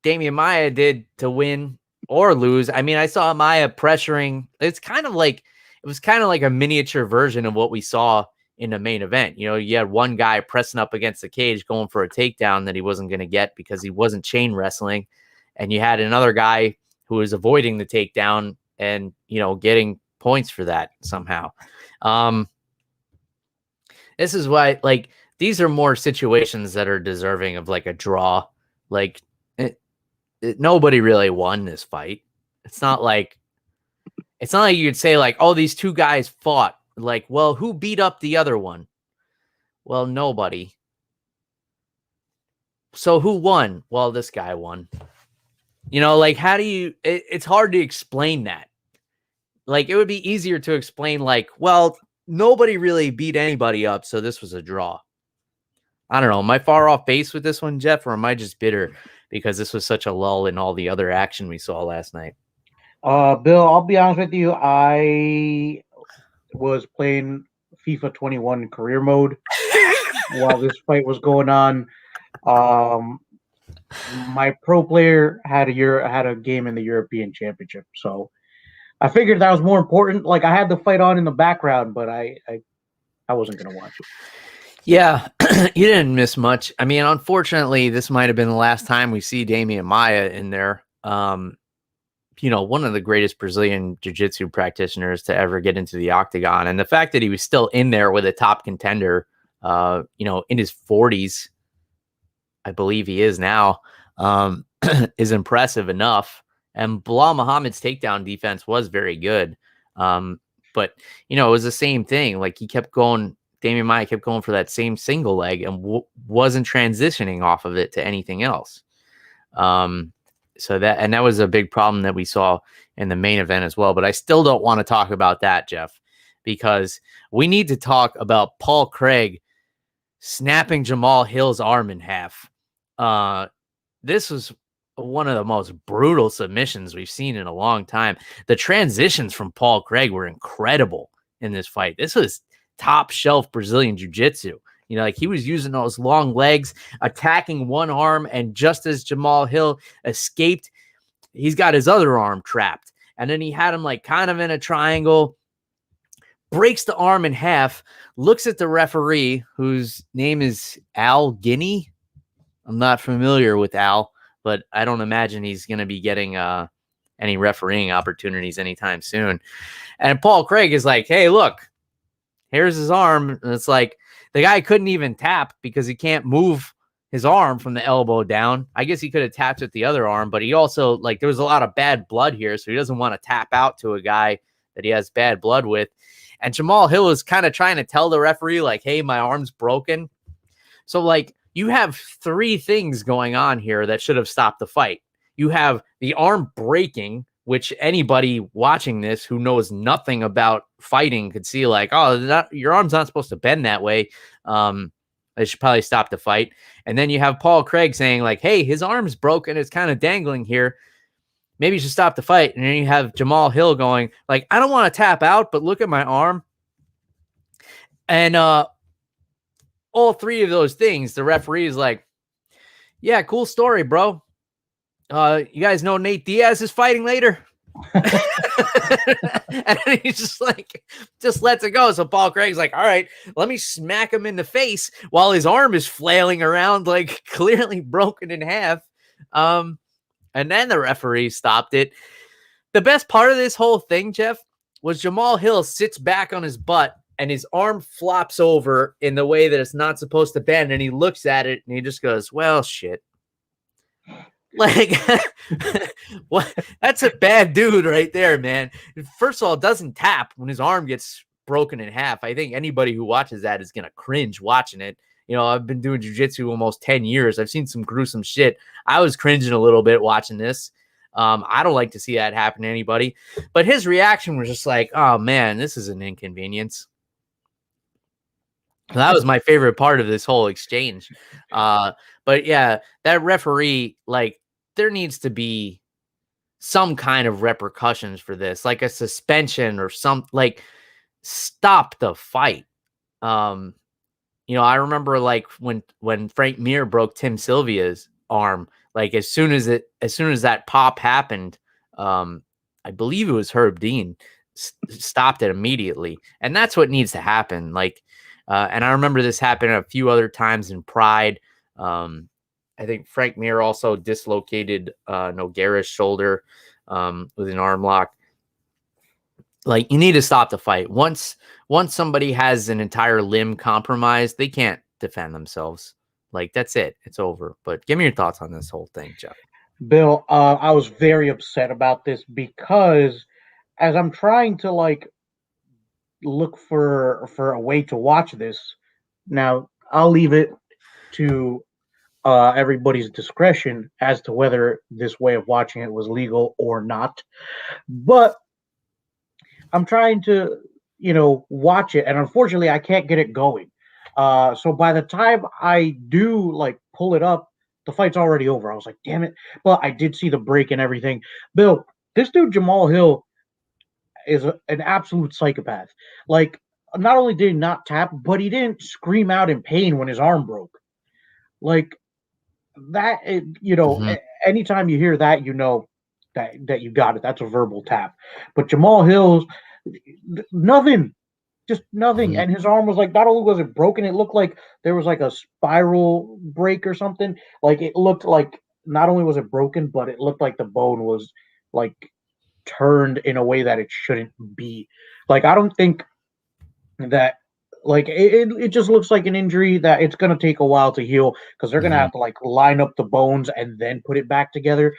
S1: Demian Maia did to win or lose. I mean, I saw Maia pressuring. It was kind of like a miniature version of what we saw in the main event. You had one guy pressing up against the cage, going for a takedown that he wasn't going to get because he wasn't chain wrestling. And you had another guy who was avoiding the takedown and, getting points for that somehow. This is why, like, these are more situations that are deserving of like a draw. Like, nobody really won this fight. It's not like you could say like, oh, these two guys fought. Like, well, who beat up the other one? Well, nobody. So who won? Well, this guy won. Like, how do you, it's hard to explain that. Like, it would be easier to explain like, well, nobody really beat anybody up, so this was a draw. I don't know. Am I far off base with this one, Jeff, or am I just bitter because this was such a lull in all the other action we saw last night?
S2: Bill, I'll be honest with you. I was playing FIFA 21 career mode while this fight was going on. My pro player had a game in the European Championship, so I figured that was more important. Like, I had the fight on in the background, but I wasn't going to watch it.
S1: Yeah, you didn't miss much. I mean, unfortunately, this might have been the last time we see Demian Maia in there. One of the greatest Brazilian jiu-jitsu practitioners to ever get into the octagon. And the fact that he was still in there with a top contender, in his 40s, I believe he is now, is impressive enough. And Belal Muhammad's takedown defense was very good. But, it was the same thing. Like, Demian Maia kept going for that same single leg and wasn't transitioning off of it to anything else. So that was a big problem that we saw in the main event as well. But I still don't want to talk about that, Jeff, because we need to talk about Paul Craig snapping Jamal Hill's arm in half. This was one of the most brutal submissions we've seen in a long time. The transitions from Paul Craig were incredible in this fight. This was top shelf Brazilian jiu-jitsu. Like, he was using those long legs, attacking one arm, and just as Jamal Hill escaped, he's got his other arm trapped. And then he had him like kind of in a triangle, breaks the arm in half, looks at the referee, whose name is Al Guinea. I'm not familiar with Al, but I don't imagine he's going to be getting any refereeing opportunities anytime soon. And Paul Craig is like, hey, look, here's his arm. And it's like, the guy couldn't even tap because he can't move his arm from the elbow down. I guess he could have tapped with the other arm, but he also, like, there was a lot of bad blood here, so he doesn't want to tap out to a guy that he has bad blood with. And Jamal Hill is kind of trying to tell the referee, like, hey, my arm's broken. So, like, you have three things going on here that should have stopped the fight. You have the arm breaking, which anybody watching this who knows nothing about fighting could see like, oh, your arm's not supposed to bend that way. They should probably stop the fight. And then you have Paul Craig saying like, hey, his arm's broken. It's kind of dangling here. Maybe you should stop the fight. And then you have Jamahal Hill going like, I don't want to tap out, but look at my arm. And all three of those things, the referee is like, yeah, cool story, bro. You guys know Nate Diaz is fighting later? And he's just lets it go. So Paul Craig's like, all right, let me smack him in the face while his arm is flailing around, like clearly broken in half. And then the referee stopped it. The best part of this whole thing, Jeff, was Jamahal Hill sits back on his butt and his arm flops over in the way that it's not supposed to bend. And he looks at it and he just goes, well, shit. Like, what? That's a bad dude right there, man. First of all, it doesn't tap when his arm gets broken in half. I think anybody who watches that is going to cringe watching it. You know, I've been doing jiu-jitsu almost 10 years. I've seen some gruesome shit. I was cringing a little bit watching this. I don't like to see that happen to anybody. But his reaction was just like, oh, man, this is an inconvenience. That was my favorite part of this whole exchange. But yeah, that referee, like, there needs to be some kind of repercussions for this, like a suspension or some, like, stop the fight. You know, I remember like when Frank Mir broke Tim Sylvia's arm, like as soon as that pop happened, I believe it was Herb Dean stopped it immediately. And that's what needs to happen. Like, and I remember this happened a few other times in Pride. I think Frank Mir also dislocated Nogueira's shoulder with an arm lock. Like, you need to stop the fight. Once somebody has an entire limb compromised, they can't defend themselves. Like, that's it. It's over. But give me your thoughts on this whole thing, Jeff.
S2: Bill, I was very upset about this because as I'm trying to like look for a way to watch this, now I'll leave it to everybody's discretion as to whether this way of watching it was legal or not. But I'm trying to, watch it, and unfortunately, I can't get it going. So by the time I do like pull it up, the fight's already over. I was like, damn it! But I did see the break and everything. Bill, this dude Jamahal Hill is an absolute psychopath. Like, not only did he not tap, but he didn't scream out in pain when his arm broke. Like that, anytime you hear that, you know that you got it. That's a verbal tap. But Jamahal Hill's nothing, just nothing.
S1: Mm-hmm.
S2: And his arm was like, not only was it broken, it looked like there was like a spiral break or something. Like, it looked like not only was it broken, but it looked like the bone was like turned in a way that it shouldn't be. Like, I don't think that, like, it just looks like an injury that it's going to take a while to heal because they're going to have to like line up the bones and then put it back together.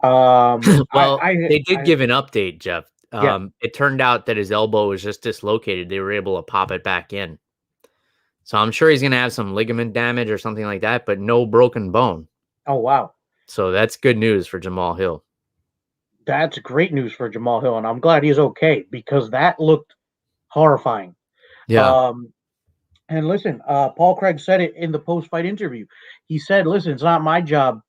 S1: Well, they did give an update, Jeff. It turned out that his elbow was just dislocated. They were able to pop it back in. So I'm sure he's going to have some ligament damage or something like that, but no broken bone.
S2: Oh, wow.
S1: So that's good news for Jamahal Hill.
S2: That's great news for Jamahal Hill, and I'm glad he's okay because that looked horrifying.
S1: Yeah.
S2: And listen, Paul Craig said it in the post-fight interview. He said, listen, it's not my job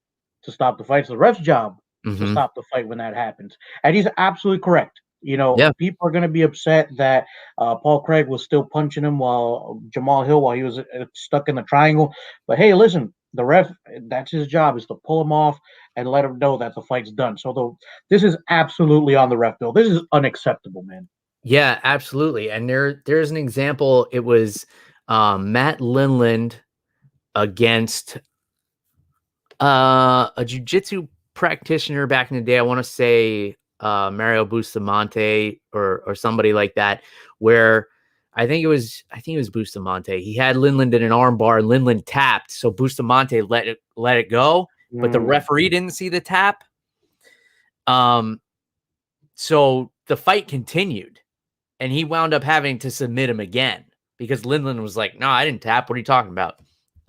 S2: to stop the fight. It's the ref's job to stop the fight when that happens. And he's absolutely correct. People are going to be upset that Paul Craig was still punching him while Jamahal Hill, while he was stuck in the triangle. But hey, listen, the ref, that's his job, is to pull him off and let him know that the fight's done. So this is absolutely on the ref, Bill. This is unacceptable, man.
S1: Yeah, absolutely. And there's an example. It was Matt Lindland against a jiu-jitsu practitioner back in the day. I want to say Mario Bustamante or somebody like that, where I think it was Bustamante. He had Lindland in an arm bar and Lindland tapped. So Bustamante let it go, but the referee didn't see the tap. So the fight continued and he wound up having to submit him again because Lindland was like, no, I didn't tap. What are you talking about?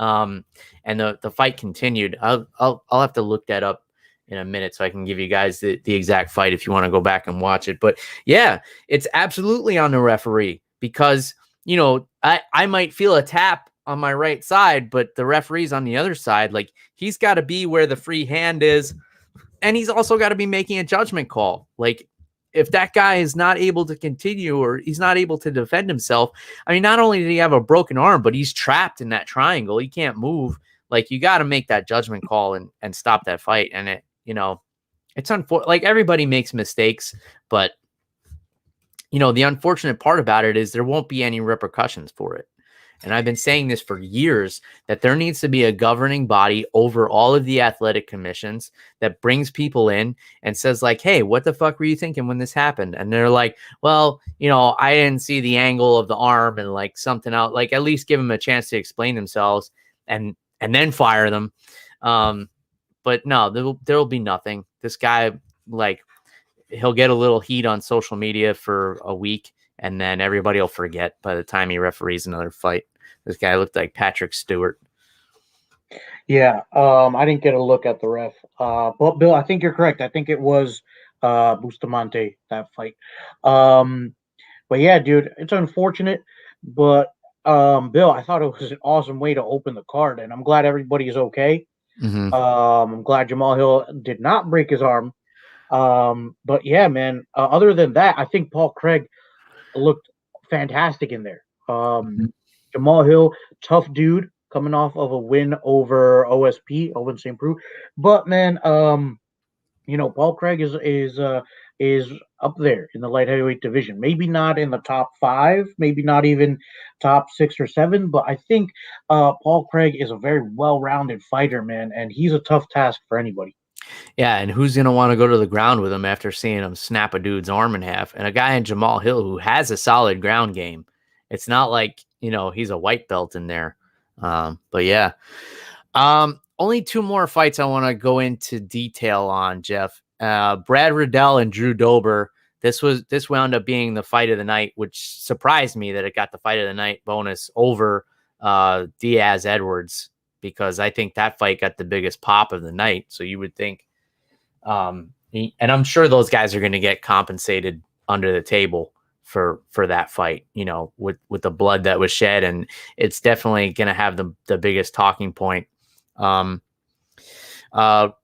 S1: And the fight continued. I'll have to look that up in a minute so I can give you guys the exact fight if you want to go back and watch it. But yeah, it's absolutely on the referee because, you know, I might feel a tap on my right side, but the referee's on the other side. Like, he's got to be where the free hand is. And he's also got to be making a judgment call. Like, if that guy is not able to continue or he's not able to defend himself, I mean, not only did he have a broken arm, but he's trapped in that triangle. He can't move. Like, you got to make that judgment call and stop that fight. And it, you know, it's unfortunate. Like, everybody makes mistakes, but, you know, the unfortunate part about it is there won't be any repercussions for it. And I've been saying this for years, that there needs to be a governing body over all of the athletic commissions that brings people in and says, like, hey, what the fuck were you thinking when this happened? And they're like, well, you know, I didn't see the angle of the arm and like something out, like at least give them a chance to explain themselves and then fire them. But no, there'll be nothing. This guy, like, he'll get a little heat on social media for a week, and then everybody will forget by the time he referees another fight. This guy looked like Patrick Stewart.
S2: Yeah, I didn't get a look at the ref. But Bill, I think you're correct. I think it was Bustamante, that fight. But yeah, dude, it's unfortunate. But Bill, I thought it was an awesome way to open the card, and I'm glad everybody is okay.
S1: Mm-hmm.
S2: I'm glad Jamahal Hill did not break his arm. But yeah, man, other than that, I think Paul Craig looked fantastic in there. Jamahal Hill, tough dude, coming off of a win over OSP, Owen St. Preux. But man, you know, Paul Craig is up there in the light heavyweight division. Maybe not in the top 5, maybe not even top 6 or 7, but I think Paul Craig is a very well-rounded fighter, man, and he's a tough task for anybody.
S1: Yeah, and who's going to want to go to the ground with him after seeing him snap a dude's arm in half? And a guy in Jamahal Hill who has a solid ground game. It's not like, you know, he's a white belt in there. But yeah. Only 2 more fights I want to go into detail on, Jeff. Brad Riddell and Drew Dober. This wound up being the fight of the night, which surprised me that it got the fight of the night bonus over Diaz Edwards, because I think that fight got the biggest pop of the night. So you would think, and I'm sure those guys are going to get compensated under the table for that fight, you know, with the blood that was shed, and it's definitely going to have the biggest talking point.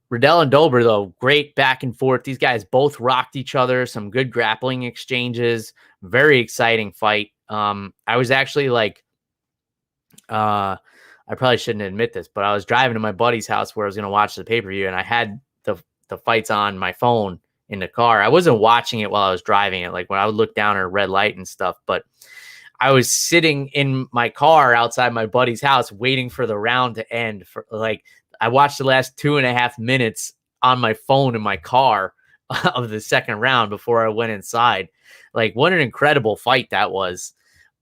S1: Riddell and Dober, though, great back and forth. These guys both rocked each other, some good grappling exchanges, very exciting fight. I was actually like, I probably shouldn't admit this, but I was driving to my buddy's house where I was going to watch the pay-per-view, and I had the fights on my phone in the car. I wasn't watching it while I was driving it, like when I would look down at a red light and stuff, but I was sitting in my car outside my buddy's house waiting for the round to end. For like, I watched the last 2.5 minutes on my phone in my car of the second round before I went inside. Like, what an incredible fight that was.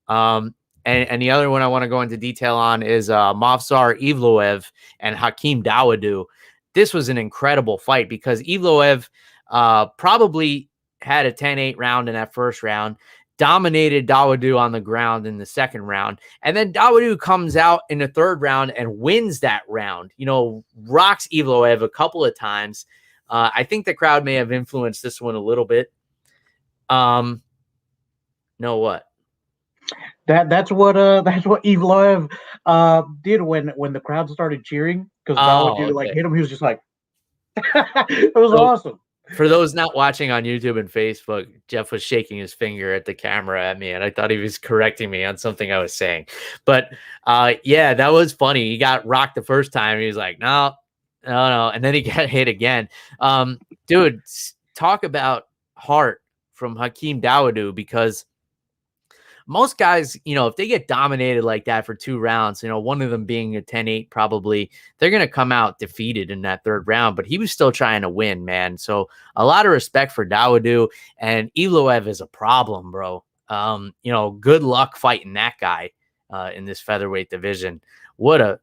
S1: And the other one I want to go into detail on is Movsar Evloev and Hakeem Dawodu. This was an incredible fight because Evloev probably had a 10-8 round in that first round, dominated Dawodu on the ground in the second round, and then Dawodu comes out in the third round and wins that round. You know, rocks Evloev a couple of times. I think the crowd may have influenced this one a little bit. No, what?
S2: That's what Evloev did when the crowd started cheering, because Dawodu like hit him. He was just like, it was awesome.
S1: For those not watching on YouTube and Facebook, Jeff was shaking his finger at the camera at me, and I thought he was correcting me on something I was saying. But yeah, that was funny. He got rocked the first time. He was like, no, and then he got hit again. Dude, talk about heart from Hakeem Dawodu, because most guys, you know, if they get dominated like that for 2 rounds, you know, one of them being a 10-8, probably they're going to come out defeated in that third round, but he was still trying to win, man. So a lot of respect for Dawodu, and Evloev is a problem, bro. You know, good luck fighting that guy in this featherweight division. What a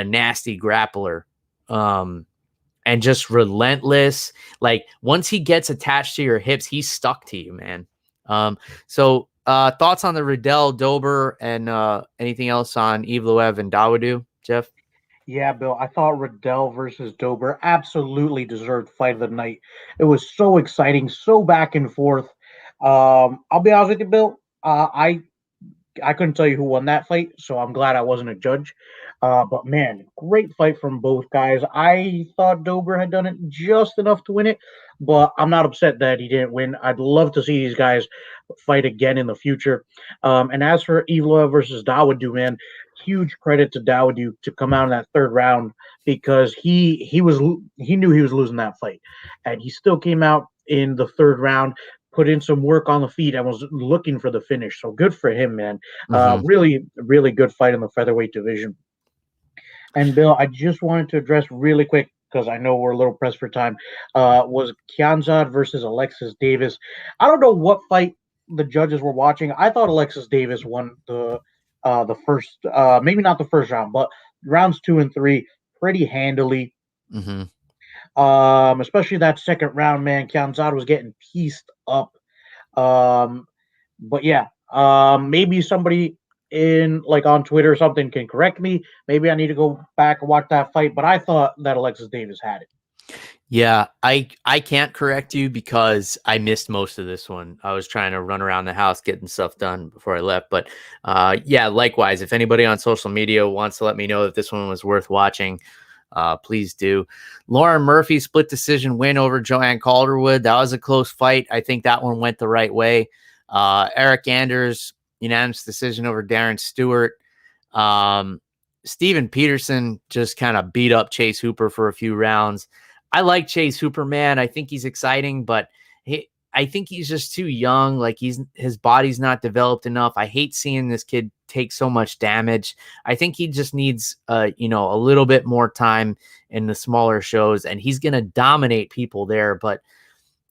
S1: nasty grappler. And just relentless. Like, once he gets attached to your hips, he's stuck to you, man. So thoughts on the Riddell, Dober, and anything else on Evloev and Dawodu? Jeff?
S2: Yeah, Bill, I thought Riddell versus Dober absolutely deserved fight of the night. It was so exciting, so back and forth. I'll be honest with you, Bill. I couldn't tell you who won that fight, so I'm glad I wasn't a judge. But man, great fight from both guys. I thought Dober had done it just enough to win it, but I'm not upset that he didn't win. I'd love to see these guys fight again in the future. And as for Evloev versus Dawodu, man, huge credit to Dawodu to come out in that third round because he knew he was losing that fight, and he still came out in the third round, put in some work on the feet and was looking for the finish. So good for him, man. Really, really good fight in the featherweight division. And Bill, I just wanted to address really quick because I know we're a little pressed for time. Was Kianza versus Alexis Davis? I don't know what fight the judges were watching. I thought Alexis Davis won the first, maybe not the first round, but rounds 2 and 3 pretty handily. Especially that second round, man. Kianza was getting pieced up. But yeah, maybe somebody in like on Twitter or something can correct me. Maybe I need to go back and watch that fight. But I thought that Alexis Davis had it.
S1: Yeah, I can't correct you because I missed most of this one. I was trying to run around the house getting stuff done before I left. But yeah, likewise, if anybody on social media wants to let me know that this one was worth watching, please do. Lauren Murphy split decision win over Joanne Calderwood. That was a close fight. I think that one went the right way. Eric Anders unanimous decision over Darren Stewart. Steven Peterson just kind of beat up Chase Hooper for a few rounds. I like Chase Hooper, man. I think he's exciting, but I think he's just too young. Like his body's not developed enough. I hate seeing this kid take so much damage. I think he just needs, a little bit more time in the smaller shows, and he's going to dominate people there. But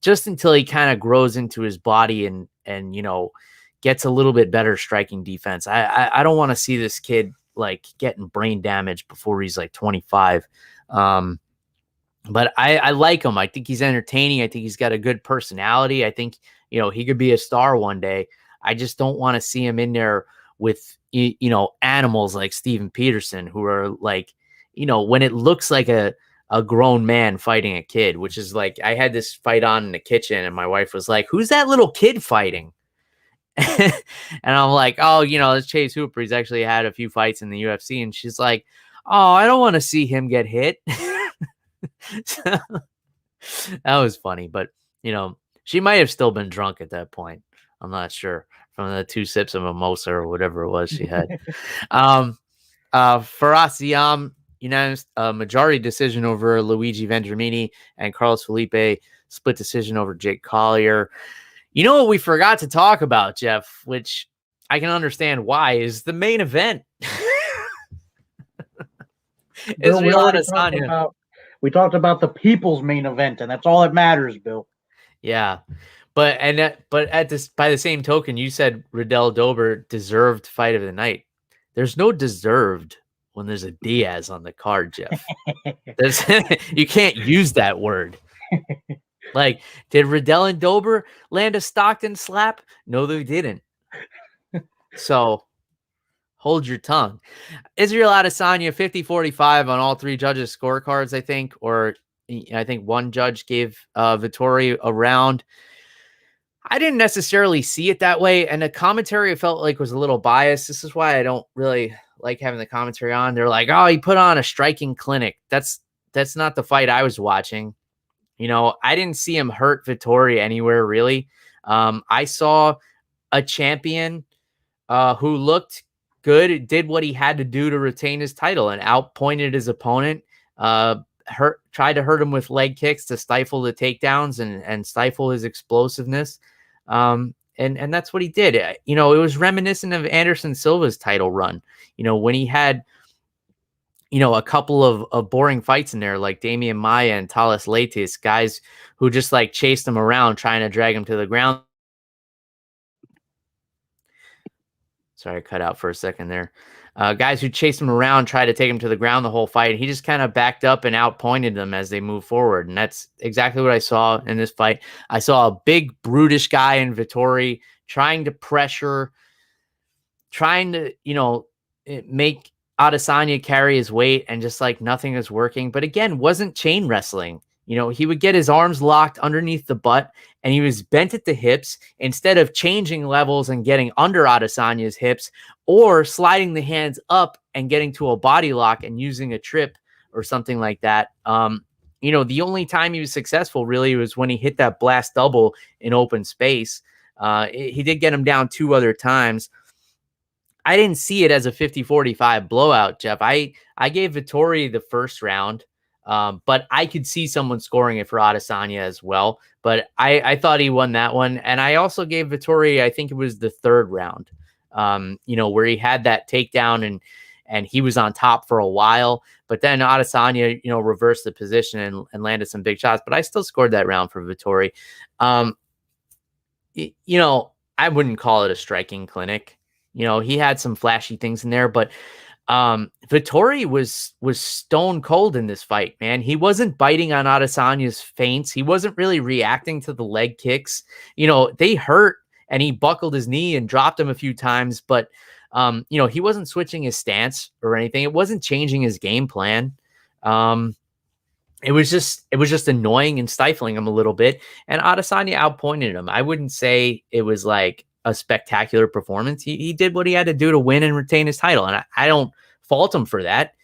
S1: just until he kind of grows into his body and gets a little bit better striking defense, I don't want to see this kid like getting brain damage before he's like 25. But I like him. I think he's entertaining. I think he's got a good personality. I think, he could be a star one day. I just don't want to see him in there with, animals like Steven Peterson, who are like, when it looks like a grown man fighting a kid, which is like, I had this fight on in the kitchen and my wife was like, who's that little kid fighting? And I'm like, oh, it's Chase Hooper. He's actually had a few fights in the UFC. And she's like, oh, I don't want to see him get hit. So, that was funny, but she might have still been drunk at that point. I'm not sure, from the 2 sips of mimosa or whatever it was she had. Faraz Ziam, unanimous majority decision over Luigi Vendramini, and Carlos Felipe split decision over Jake Collier. You know what we forgot to talk about, Jeff, which I can understand why, is the main event.
S2: Bill, we talked about the people's main event, and that's all that matters, Bill.
S1: Yeah. But by the same token, you said Riddell Dober deserved fight of the night. There's no deserved when there's a Diaz on the card, Jeff. You can't use that word. Like, did Riddell and Dober land a Stockton slap? No, they didn't. So hold your tongue. Israel Adesanya 50-45 on all 3 judges' scorecards, I think. Or I think one judge gave Vettori a round. I didn't necessarily see it that way. And the commentary, I felt like, was a little biased. This is why I don't really like having the commentary on. They're like, oh, he put on a striking clinic. That's not the fight I was watching. I didn't see him hurt Vettori anywhere, really. I saw a champion who looked good, did what he had to do to retain his title, and outpointed his opponent, tried to hurt him with leg kicks to stifle the takedowns and stifle his explosiveness. And that's what he did. It was reminiscent of Anderson Silva's title run, when he had, a couple of boring fights in there, like Demian Maia and Talis Leites, guys who just like chased him around, trying to drag him to the ground. Sorry, I cut out for a second there. Guys who chased him around, tried to take him to the ground the whole fight. He just kind of backed up and outpointed them as they moved forward. And that's exactly what I saw in this fight. I saw a big, brutish guy in Vettori trying to pressure, trying to, make Adesanya carry his weight and just like nothing is working. But again, wasn't chain wrestling. He would get his arms locked underneath the butt and he was bent at the hips instead of changing levels and getting under Adesanya's hips or sliding the hands up and getting to a body lock and using a trip or something like that. The only time he was successful really was when he hit that blast double in open space. He did get him down 2 other times. I didn't see it as a 50-45 blowout, Jeff. I gave Vettori the first round, but I could see someone scoring it for Adesanya as well. But I thought he won that one. And I also gave Vettori, I think it was the 3rd round, where he had that takedown and he was on top for a while. But then Adesanya, reversed the position and landed some big shots. But I still scored that round for Vettori. I wouldn't call it a striking clinic. He had some flashy things in there, but Vettori was stone cold in this fight, man. He wasn't biting on Adesanya's feints. He wasn't really reacting to the leg kicks. They hurt and he buckled his knee and dropped him a few times, but he wasn't switching his stance or anything. It wasn't changing his game plan. It was just annoying and stifling him a little bit. And Adesanya outpointed him. I wouldn't say it was like a spectacular performance. He did what he had to do to win and retain his title. And I don't fault him for that.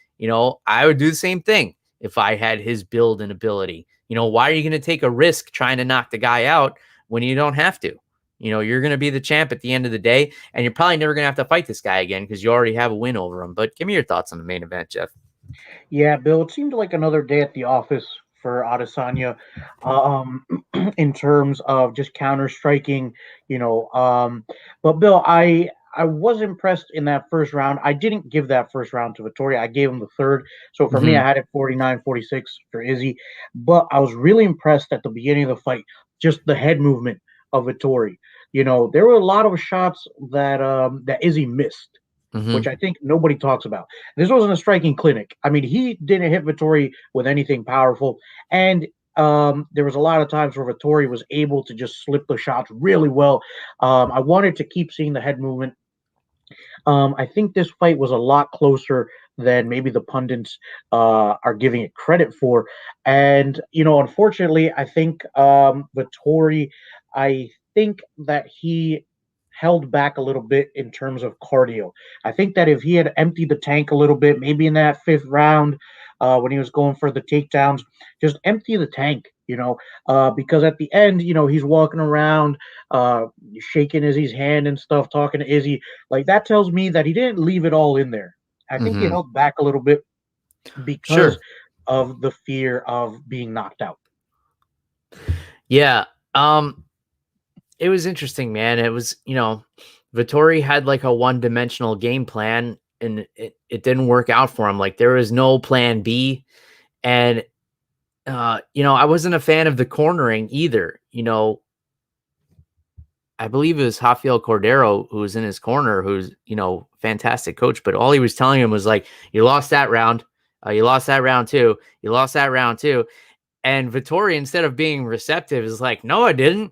S1: I would do the same thing if I had his build and ability. Why are you going to take a risk trying to knock the guy out when you don't have to? You're going to be the champ at the end of the day, and you're probably never going to have to fight this guy again because you already have a win over him. But give me your thoughts on the main event, Jeff.
S2: Yeah, Bill, it seemed like another day at the office for Adesanya, in terms of just counter striking, but Bill, I was impressed in that first round. I didn't give that first round to Vettori. I gave him the 3rd. So for me, I had it 49-46 for Izzy. But I was really impressed at the beginning of the fight, just the head movement of Vettori. There were a lot of shots that Izzy missed, which I think nobody talks about. This wasn't a striking clinic. I mean, he didn't hit Vettori with anything powerful. And there was a lot of times where Vettori was able to just slip the shots really well. I wanted to keep seeing the head movement. I think this fight was a lot closer than maybe the pundits are giving it credit for. And, unfortunately, I think Vettori, I think that he held back a little bit in terms of cardio. I think that if he had emptied the tank a little bit, maybe in that 5th round, when he was going for the takedowns, just empty the tank, because at the end, he's walking around, shaking Izzy's hand and stuff, talking to Izzy. Like, that tells me that he didn't leave it all in there. I think he held back a little bit because of the fear of being knocked out.
S1: Yeah. It was interesting, man. It was, Vettori had like a one-dimensional game plan and it didn't work out for him. Like there was no plan B. And, I wasn't a fan of the cornering either. I believe it was Rafael Cordero who was in his corner, who's, fantastic coach. But all he was telling him was like, you lost that round. You lost that round too. You lost that round too. And Vettori, instead of being receptive, is like, no, I didn't.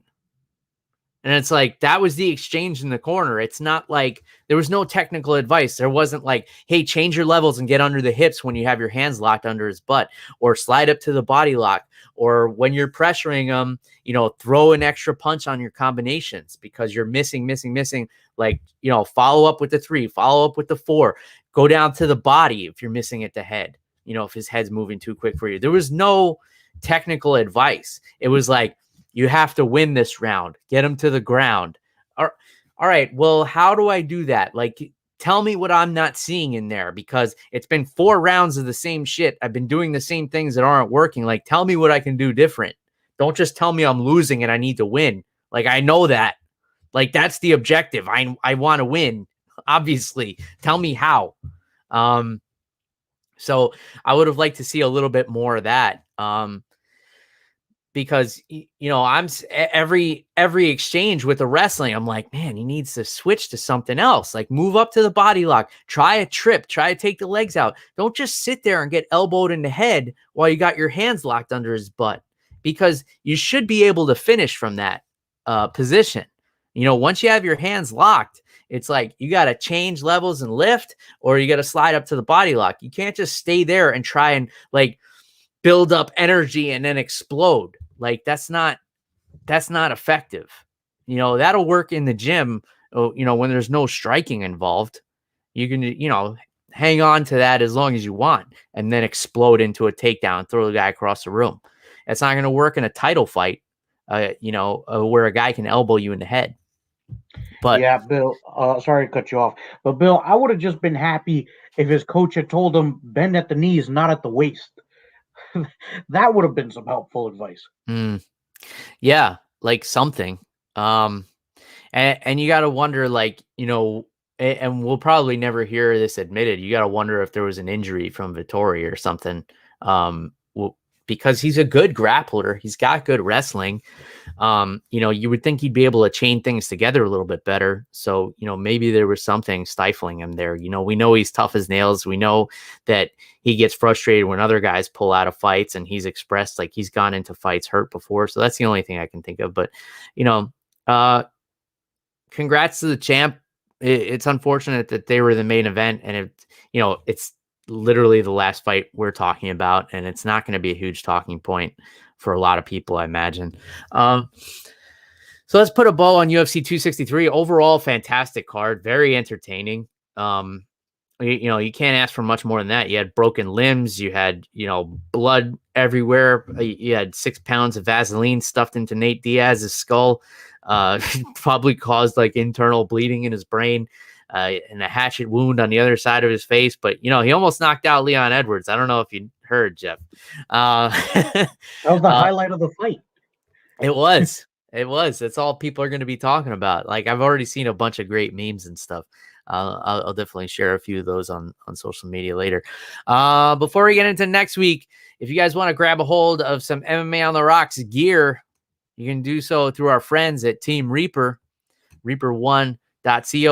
S1: And it's like, that was the exchange in the corner. It's not like there was no technical advice. There wasn't like, hey, change your levels and get under the hips when you have your hands locked under his butt, or slide up to the body lock, or when you're pressuring him, throw an extra punch on your combinations because you're missing. Like, follow up with the 3, follow up with the 4, go down to the body if you're missing at the head, if his head's moving too quick for you. There was no technical advice. It was like, you have to win this round. Get him to the ground. All right. Well, how do I do that? Like, tell me what I'm not seeing in there, because it's been 4 rounds of the same shit. I've been doing the same things that aren't working. Like, tell me what I can do different. Don't just tell me I'm losing and I need to win. Like, I know that. Like, that's the objective. I want to win. Obviously. Tell me how. So I would have liked to see a little bit more of that. Because, I'm every exchange with the wrestling, I'm like, man, he needs to switch to something else. Like, move up to the body lock, try a trip, try to take the legs out. Don't just sit there and get elbowed in the head while you got your hands locked under his butt, because you should be able to finish from that position. Once you have your hands locked It's like you got to change levels and lift, or you got to slide up to the body lock. You can't just stay there and try and like build up energy and then explode. Like that's not effective. That'll work in the gym, when there's no striking involved. You can, hang on to that as long as you want and then explode into a takedown, throw the guy across the room. It's not going to work in a title fight, where a guy can elbow you in the head. But
S2: yeah, Bill, sorry to cut you off, but Bill, I would have just been happy if his coach had told him bend at the knees, not at the waist. That would have been some helpful advice.
S1: Yeah, like something. And you got to wonder, like, and we'll probably never hear this admitted. You got to wonder if there was an injury from Vettori or something. Because he's a good grappler. He's got good wrestling. You would think he'd be able to chain things together a little bit better. So, maybe there was something stifling him there. We know he's tough as nails. We know that he gets frustrated when other guys pull out of fights, and he's expressed like he's gone into fights hurt before. So that's the only thing I can think of. But, congrats to the champ. It's unfortunate that they were the main event, and it's literally the last fight we're talking about, and it's not going to be a huge talking point for a lot of people, I imagine. So let's put a bow on UFC 263. Overall, fantastic card, very entertaining. You can't ask for much more than that. You had broken limbs, you had blood everywhere. You had 6 pounds of Vaseline stuffed into Nate Diaz's skull. Probably caused like internal bleeding in his brain. And a hatchet wound on the other side of his face. But, he almost knocked out Leon Edwards. I don't know if you heard, Jeff.
S2: That was the highlight of the fight.
S1: It was. That's all people are going to be talking about. Like, I've already seen a bunch of great memes and stuff. I'll definitely share a few of those on social media later. Before we get into next week, if you guys want to grab a hold of some MMA on the Rocks gear, you can do so through our friends at Team Reaper, Reaper1.co.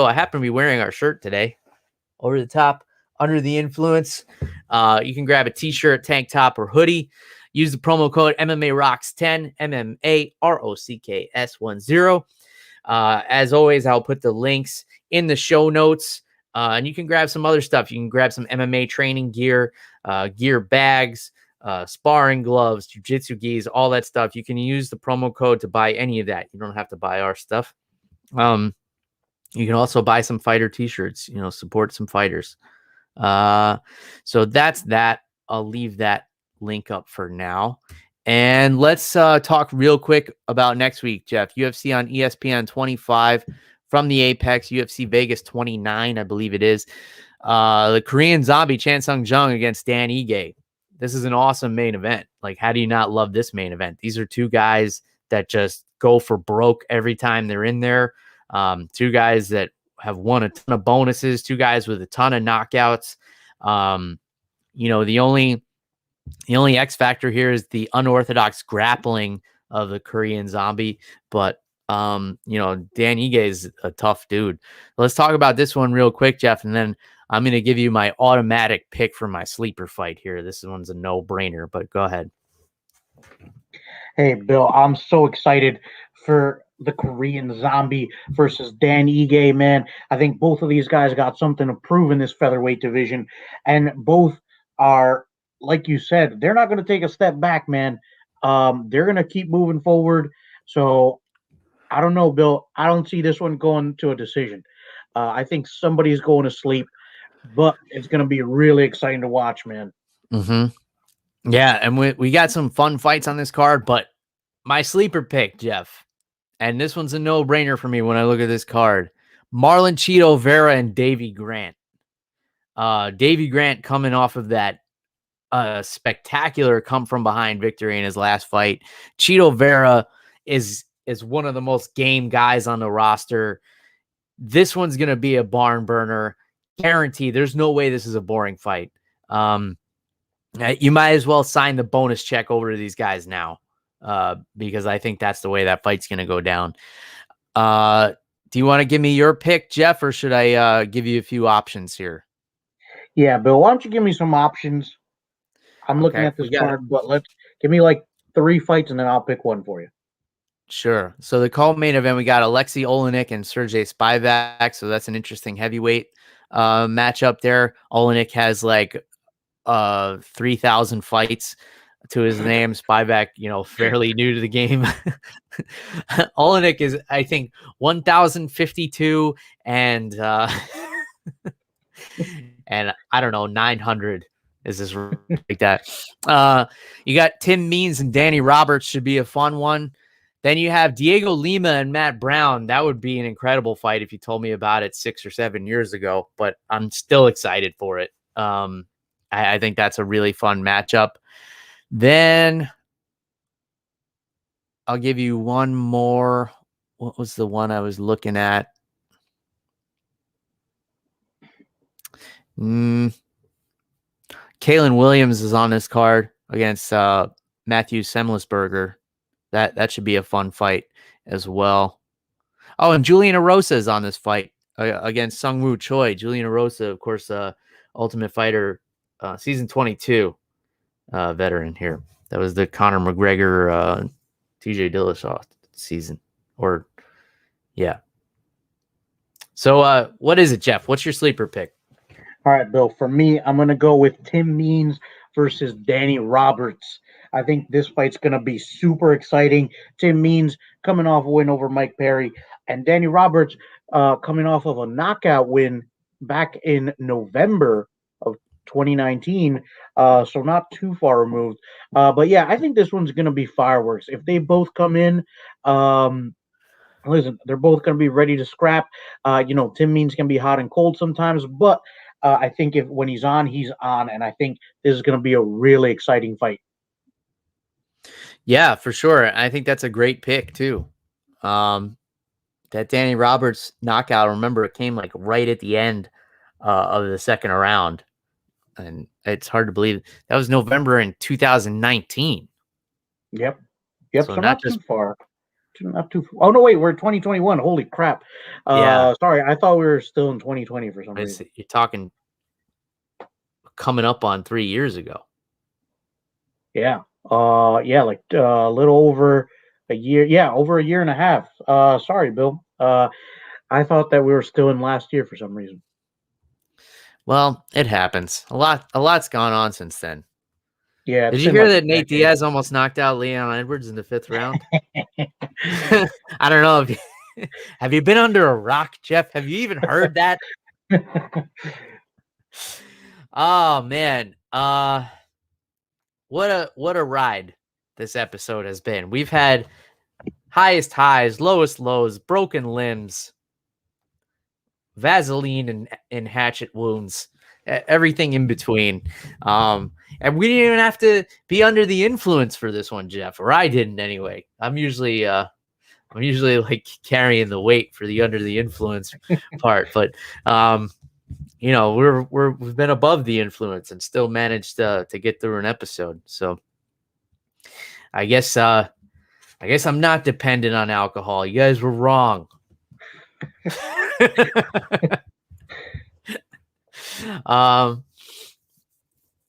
S1: I happen to be wearing our shirt today. Over the top, under the influence. You can grab a t-shirt, tank top, or hoodie. Use the promo code MMA Rocks 10, MMAROCKS10. As always, I'll put the links in the show notes. And you can grab some other stuff. You can grab some MMA training gear, gear bags, sparring gloves, jiu-jitsu gis, all that stuff. You can use the promo code to buy any of that. You don't have to buy our stuff. You can also buy some fighter t-shirts, support some fighters. So that's that. I'll leave that link up for now. And let's talk real quick about next week, Jeff. UFC on ESPN 25 from the Apex, UFC Vegas 29, I believe it is. The Korean Zombie Chan Sung Jung against Dan Ige. This is an awesome main event. Like, how do you not love this main event? These are two guys that just go for broke every time they're in there. Two guys that have won a ton of bonuses, two guys with a ton of knockouts. The only X factor here is the unorthodox grappling of the Korean Zombie. But, Dan Ige is a tough dude. Let's talk about this one real quick, Jeff, and then I'm going to give you my automatic pick for my sleeper fight here. This one's a no-brainer, but go ahead.
S2: Hey, Bill, I'm so excited for the Korean Zombie versus Dan Ige, man. I think both of these guys got something to prove in this featherweight division, and both are, like you said, they're not going to take a step back, man. They're going to keep moving forward. So I don't know, Bill. I don't see this one going to a decision. I think somebody's going to sleep, but it's going to be really exciting to watch, man.
S1: Mm-hmm. Yeah, and we got some fun fights on this card, but my sleeper pick, Jeff, and this one's a no-brainer for me when I look at this card, Marlon Chito Vera and Davey Grant. Davey Grant coming off of that spectacular come-from-behind victory in his last fight. Chito Vera is one of the most game guys on the roster. This one's going to be a barn burner. Guaranteed. There's no way this is a boring fight. You might as well sign the bonus check over to these guys now, because I think that's the way that fight's going to go down. Do you want to give me your pick, Jeff, or should I give you a few options here?
S2: Yeah, Bill, why don't you give me some options? I'm looking at this card, but give me like 3 fights and then I'll pick one for you.
S1: Sure. So the co-main event, we got Alexei Olenek and Sergey Spivak. So that's an interesting heavyweight matchup there. Olenek has like 3,000 fights to his name. Spivak, fairly new to the game. Olenek is, I think, 1,052 and and I don't know, 900 is this like that. You got Tim Means and Danny Roberts, should be a fun one. Then you have Diego Lima and Matt Brown. That would be an incredible fight if you told me about it 6 or 7 years ago, but I'm still excited for it. I think that's a really fun matchup. Then I'll give you one more. What was the one I was looking at? Kalen Williams is on this card against Matthew Semlisberger. That should be a fun fight as well. Oh, and Julian Erosa is on this fight against Sungwoo Choi. Julian Erosa, of course, Ultimate Fighter season 22 veteran here. That was the Conor McGregor TJ Dillashaw season. So what is it, Jeff? What's your sleeper pick?
S2: All right, Bill. For me, I'm going to go with Tim Means versus Danny Roberts. I think this fight's going to be super exciting. Tim Means coming off a win over Mike Perry, and Danny Roberts coming off of a knockout win back in November of 2019. So not too far removed. But yeah, I think this one's going to be fireworks. If they both come in, listen, they're both going to be ready to scrap. Tim Means can be hot and cold sometimes, but I think when he's on, and I think this is going to be a really exciting fight.
S1: Yeah, for sure. I think that's a great pick too. That Danny Roberts knockout, remember, it came like right at the end of the second round, and it's hard to believe that was November in 2019.
S2: Yep. So not too far. Oh no, wait, we're 2021. Holy crap!
S1: Yeah.
S2: Sorry, I thought we were still in 2020 for some reason.
S1: You're talking coming up on 3 years ago.
S2: Yeah. Like a little over a year. Yeah, over a year and a half. Sorry, Bill. I thought that we were still in last year for some reason.
S1: Well, it happens. A lot's gone on since then.
S2: Yeah.
S1: Did you hear that Nate Diaz almost knocked out Leon Edwards in the 5th round? I don't know if have you been under a rock, Jeff? Have you even heard that? Oh man. What a ride this episode has been. We've had highest highs, lowest lows, broken limbs, Vaseline and hatchet wounds, everything in between. And we didn't even have to be under the influence for this one, Jeff, or I didn't anyway. I'm usually like carrying the weight for the under the influence part, but we've been above the influence and still managed to get through an episode. So I guess I'm not dependent on alcohol. You guys were wrong.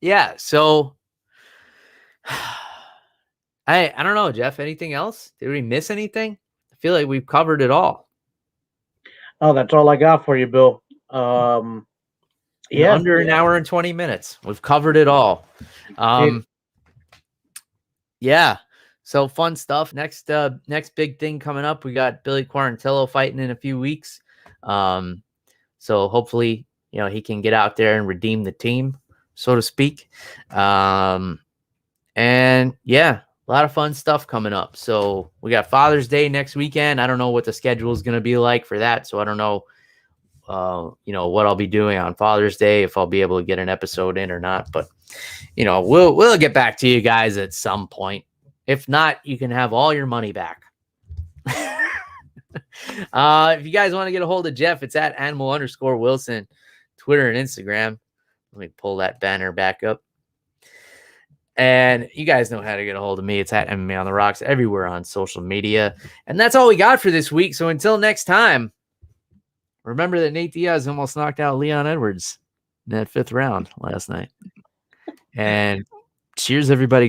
S1: Yeah, so I don't know, Jeff, anything else? Did we miss anything? I feel like we've covered it all.
S2: Oh, that's all I got for you, Bill.
S1: Under an hour and 20 minutes. We've covered it all. Yeah. So fun stuff. Next big thing coming up, we got Billy Quarantillo fighting in a few weeks. So hopefully, he can get out there and redeem the team, so to speak. And yeah, a lot of fun stuff coming up. So we got Father's Day next weekend. I don't know what the schedule is going to be like for that. So I don't know, what I'll be doing on Father's Day, if I'll be able to get an episode in or not, but we'll get back to you guys at some point. If not, you can have all your money back. If you guys want to get a hold of Jeff, it's at @animal_Wilson, Twitter and Instagram. Let me pull that banner back up. And you guys know how to get a hold of me. It's at MMA on the Rocks everywhere on social media. And that's all we got for this week. So until next time, remember that Nate Diaz almost knocked out Leon Edwards in that 5th round last night. And cheers, everybody.